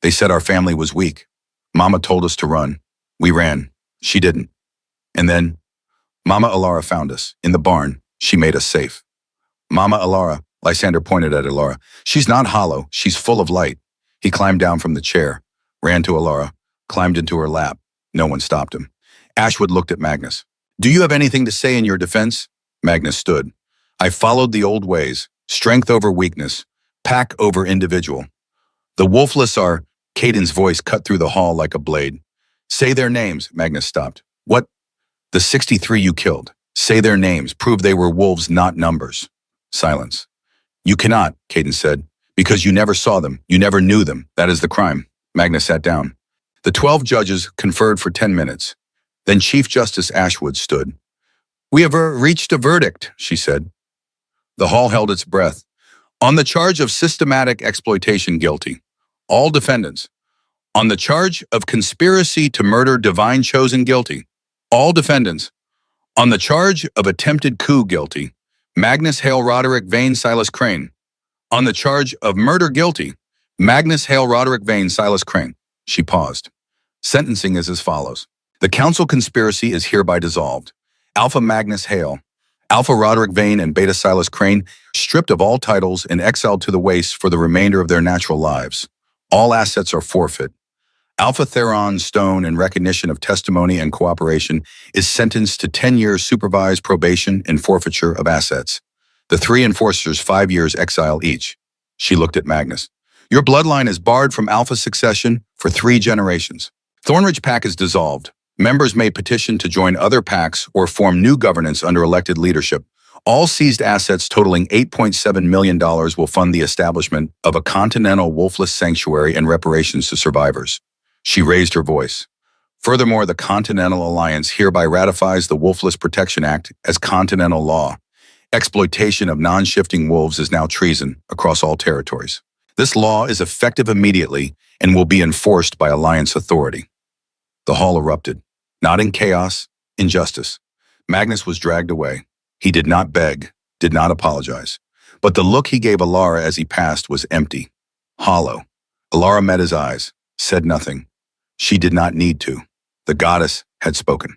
They said our family was weak. Mama told us to run. We ran. She didn't. And then, Mama Alara found us. In the barn. She made us safe. Mama Alara, Lysander pointed at Alara. She's not hollow. She's full of light. He climbed down from the chair, ran to Alara. climbed into her lap. No one stopped him. Ashwood looked at Magnus. Do you have anything to say in your defense? Magnus stood. I followed the old ways, strength over weakness, pack over individual. The wolfless are, Caden's voice cut through the hall like a blade. Say their names, Magnus stopped. What? The 63 you killed. Say their names, prove they were wolves, not numbers. Silence. You cannot, Caden said, because you never saw them, you never knew them. That is the crime. Magnus sat down. The 12 judges conferred for 10 minutes. Then Chief Justice Ashwood stood. We have reached a verdict, she said. The hall held its breath. On the charge of systematic exploitation, guilty. All defendants. On the charge of conspiracy to murder divine chosen, guilty. All defendants. On the charge of attempted coup, guilty. Magnus Hale Roderick Vane Silas Crane. On the charge of murder, guilty. Magnus Hale Roderick Vane Silas Crane. She paused. Sentencing is as follows. The council conspiracy is hereby dissolved. Alpha Magnus Hale, Alpha Roderick Vane, and Beta Silas Crane stripped of all titles and exiled to the waste for the remainder of their natural lives. All assets are forfeit. Alpha Theron Stone, in recognition of testimony and cooperation, is sentenced to 10 years supervised probation and forfeiture of assets. The 3 enforcers 5 years exile each. She looked at Magnus. Your bloodline is barred from Alpha succession for 3 generations. Thornridge Pack is dissolved. Members may petition to join other packs or form new governance under elected leadership. All seized assets totaling $8.7 million will fund the establishment of a continental wolfless sanctuary and reparations to survivors. She raised her voice. Furthermore, the Continental Alliance hereby ratifies the Wolfless Protection Act as continental law. Exploitation of non-shifting wolves is now treason across all territories. This law is effective immediately and will be enforced by Alliance authority. The hall erupted. Not in chaos, in justice. Magnus was dragged away. He did not beg, did not apologize. But the look he gave Alara as he passed was empty, hollow. Alara met his eyes, said nothing. She did not need to. The goddess had spoken.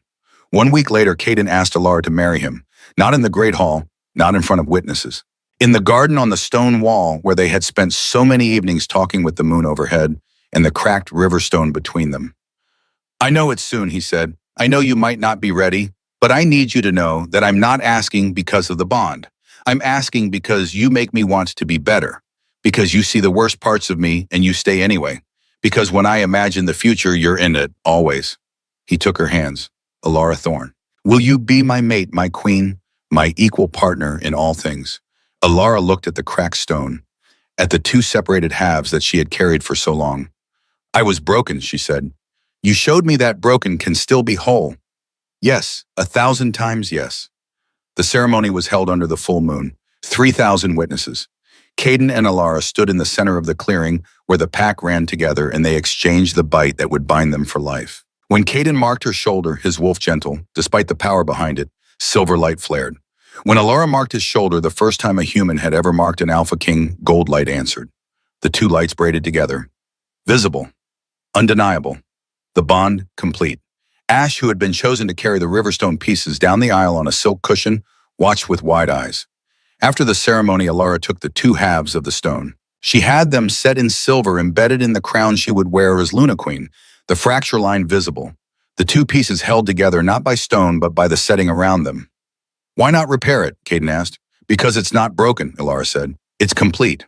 1 week later, Caden asked Alara to marry him, not in the Great Hall, not in front of witnesses. In the garden on the stone wall where they had spent so many evenings talking with the moon overhead and the cracked river stone between them. I know it's soon, he said. I know you might not be ready, but I need you to know that I'm not asking because of the bond. I'm asking because you make me want to be better, because you see the worst parts of me and you stay anyway, because when I imagine the future, you're in it, always. He took her hands. Alara Thorne. Will you be my mate, my queen, my equal partner in all things? Alara looked at the cracked stone, at the 2 separated halves that she had carried for so long. I was broken, she said. You showed me that broken can still be whole. Yes, 1,000 times yes. The ceremony was held under the full moon. 3,000 witnesses. Caden and Alara stood in the center of the clearing where the pack ran together and they exchanged the bite that would bind them for life. When Caden marked her shoulder, his wolf gentle, despite the power behind it, silver light flared. When Alara marked his shoulder, the first time a human had ever marked an Alpha King, gold light answered. The 2 lights braided together. Visible. Undeniable. The bond complete. Ash, who had been chosen to carry the Riverstone pieces down the aisle on a silk cushion, watched with wide eyes. After the ceremony, Alara took the 2 halves of the stone. She had them set in silver embedded in the crown she would wear as Luna Queen, the fracture line visible. The 2 pieces held together not by stone but by the setting around them. Why not repair it? Caden asked. Because it's not broken, Alara said. It's complete.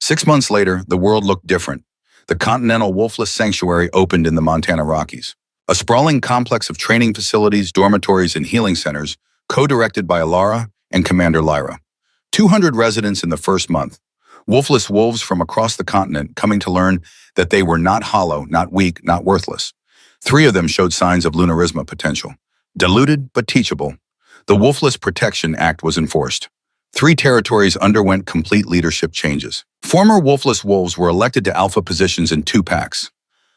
6 months later, the world looked different. The Continental Wolfless Sanctuary opened in the Montana Rockies. A sprawling complex of training facilities, dormitories, and healing centers, co-directed by Alara and Commander Lyra. 200 residents in the first month. Wolfless wolves from across the continent coming to learn that they were not hollow, not weak, not worthless. 3 of them showed signs of lunarisma potential. Diluted but teachable. The Wolfless Protection Act was enforced. 3 territories underwent complete leadership changes. Former wolfless wolves were elected to alpha positions in 2 packs.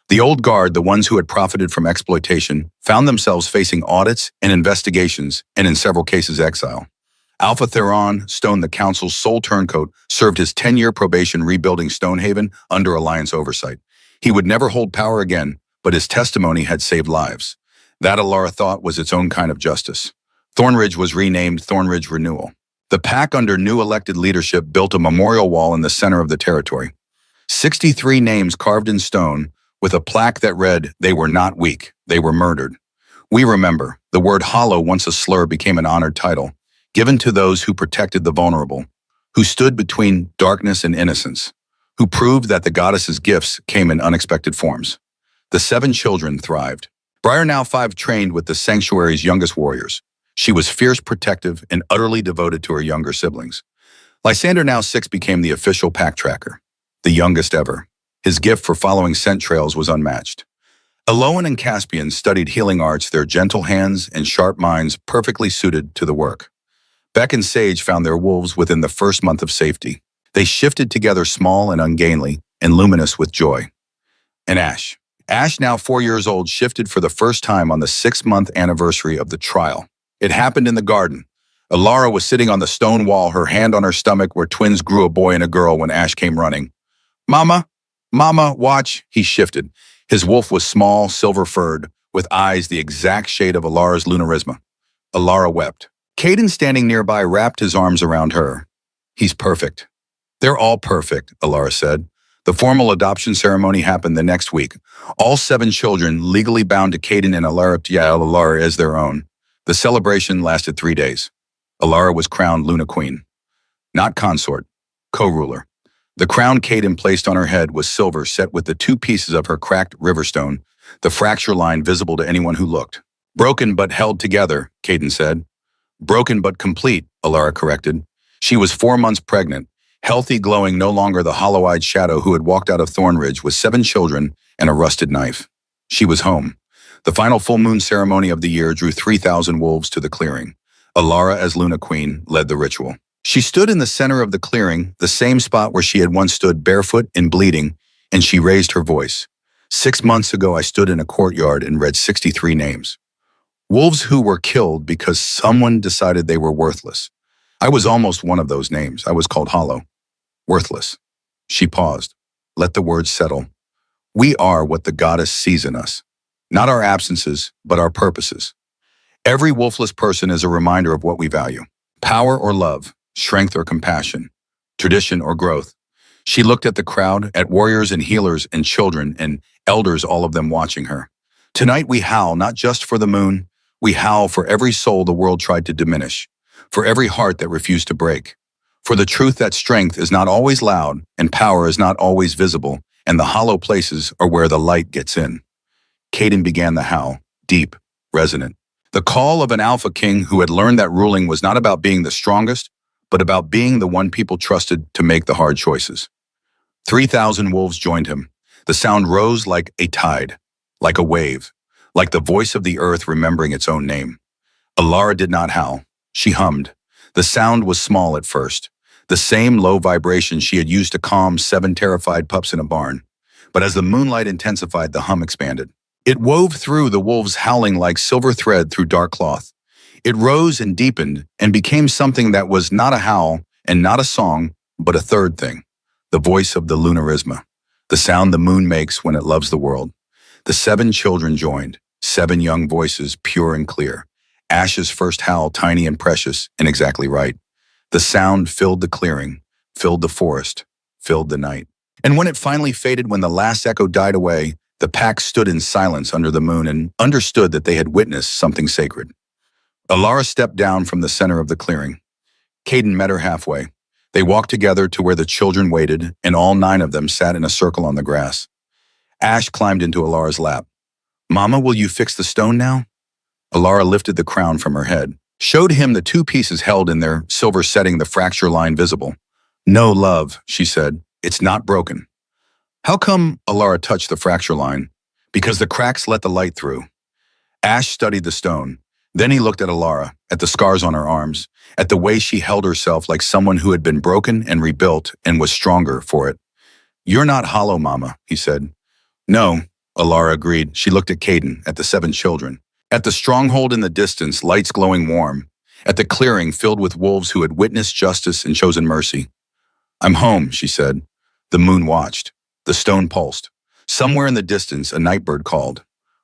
The old guard, the ones who had profited from exploitation, found themselves facing audits and investigations, and in several cases exile. Alpha Theron Stone, the council's sole turncoat, served his 10-year probation rebuilding Stonehaven under Alliance oversight. He would never hold power again, but his testimony had saved lives. That, Alara thought, was its own kind of justice. Thornridge was renamed Thornridge Renewal. The pack under new elected leadership built a memorial wall in the center of the territory. 63 names carved in stone, with a plaque that read, "They were not weak, they were murdered." We remember, the word hollow, once a slur, became an honored title, given to those who protected the vulnerable, who stood between darkness and innocence, who proved that the goddess's gifts came in unexpected forms. The 7 children thrived. Briar, now 5, trained with the sanctuary's youngest warriors. She was fierce, protective, and utterly devoted to her younger siblings. Lysander, now 6, became the official pack tracker, the youngest ever. His gift for following scent trails was unmatched. Eloan and Caspian studied healing arts, their gentle hands and sharp minds perfectly suited to the work. Beck and Sage found their wolves within the first month of safety. They shifted together, small and ungainly, and luminous with joy. And Ash. Ash, now 4 years old, shifted for the first time on the 6-month anniversary of the trial. It happened in the garden. Alara was sitting on the stone wall, her hand on her stomach where twins grew, a boy and a girl, when Ash came running. "Mama, Mama, watch," he shifted. His wolf was small, silver-furred, with eyes the exact shade of Alara's Lunarisma. Alara wept. Caden, standing nearby, wrapped his arms around her. "He's perfect." "They're all perfect," Alara said. The formal adoption ceremony happened the next week. All 7 children, legally bound to Caden and Alara as their own. The celebration lasted 3 days. Alara was crowned Luna Queen. Not consort, co-ruler. The crown Caden placed on her head was silver, set with the 2 pieces of her cracked riverstone, the fracture line visible to anyone who looked. "Broken but held together," Caden said. "Broken but complete," Alara corrected. She was 4 months pregnant, healthy, glowing, no longer the hollow-eyed shadow who had walked out of Thornridge with 7 children and a rusted knife. She was home. The final full moon ceremony of the year drew 3,000 wolves to the clearing. Alara, as Luna Queen, led the ritual. She stood in the center of the clearing, the same spot where she had once stood, barefoot and bleeding, and she raised her voice. "6 months ago, I stood in a courtyard and read 63 names. Wolves who were killed because someone decided they were worthless. I was almost one of those names. I was called Hollow. Worthless." She paused. Let the words settle. We are what the goddess sees in us. Not our absences, but our purposes. Every wolfless person is a reminder of what we value. Power or love, strength or compassion, tradition or growth. She looked at the crowd, at warriors and healers and children and elders, all of them watching her. "Tonight we howl not just for the moon. We howl for every soul the world tried to diminish, for every heart that refused to break, for the truth that strength is not always loud and power is not always visible, and the hollow places are where the light gets in." Caden began the howl, deep, resonant. The call of an alpha king who had learned that ruling was not about being the strongest, but about being the one people trusted to make the hard choices. 3,000 wolves joined him. The sound rose like a tide, like a wave, like the voice of the earth remembering its own name. Alara did not howl. She hummed. The sound was small at first, the same low vibration she had used to calm 7 terrified pups in a barn. But as the moonlight intensified, the hum expanded. It wove through the wolves, howling like silver thread through dark cloth. It rose and deepened and became something that was not a howl and not a song, but a third thing. The voice of the Lunarisma, the sound the moon makes when it loves the world. The 7 children joined, 7 young voices, pure and clear. Ash's first howl, tiny and precious, and exactly right. The sound filled the clearing, filled the forest, filled the night. And when it finally faded, when the last echo died away, the pack stood in silence under the moon and understood that they had witnessed something sacred. Alara stepped down from the center of the clearing. Caden met her halfway. They walked together to where the children waited, and all 9 of them sat in a circle on the grass. Ash climbed into Alara's lap. "Mama, will you fix the stone now?" Alara lifted the crown from her head, showed him the 2 pieces held in their silver setting, the fracture line visible. "No, love," she said. "It's not broken." "How come?" Alara touched the fracture line. "Because the cracks let the light through." Ash studied the stone. Then he looked at Alara, at the scars on her arms, at the way she held herself like someone who had been broken and rebuilt and was stronger for it. "You're not hollow, Mama," he said. "No," Alara agreed. She looked at Caden, at the 7 children, at the stronghold in the distance, lights glowing warm, at the clearing filled with wolves who had witnessed justice and chosen mercy. "I'm home," she said. The moon watched. The stone pulsed. Somewhere in the distance, a nightbird called,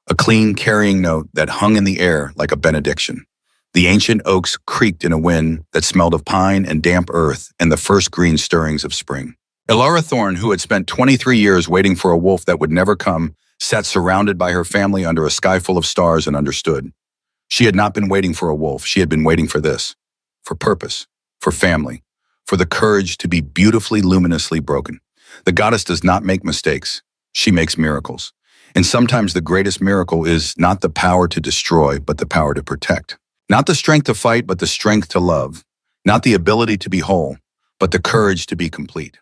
a clean, carrying note that hung in the air like a benediction. The ancient oaks creaked in a wind that smelled of pine and damp earth and the first green stirrings of spring. Alara Thorn, who had spent 23 years waiting for a wolf that would never come, sat surrounded by her family under a sky full of stars and understood. She had not been waiting for a wolf. She had been waiting for this, for purpose, for family, for the courage to be beautifully, luminously broken. The goddess does not make mistakes. She makes miracles. And sometimes the greatest miracle is not the power to destroy, but the power to protect. Not the strength to fight, but the strength to love. Not the ability to be whole, but the courage to be complete.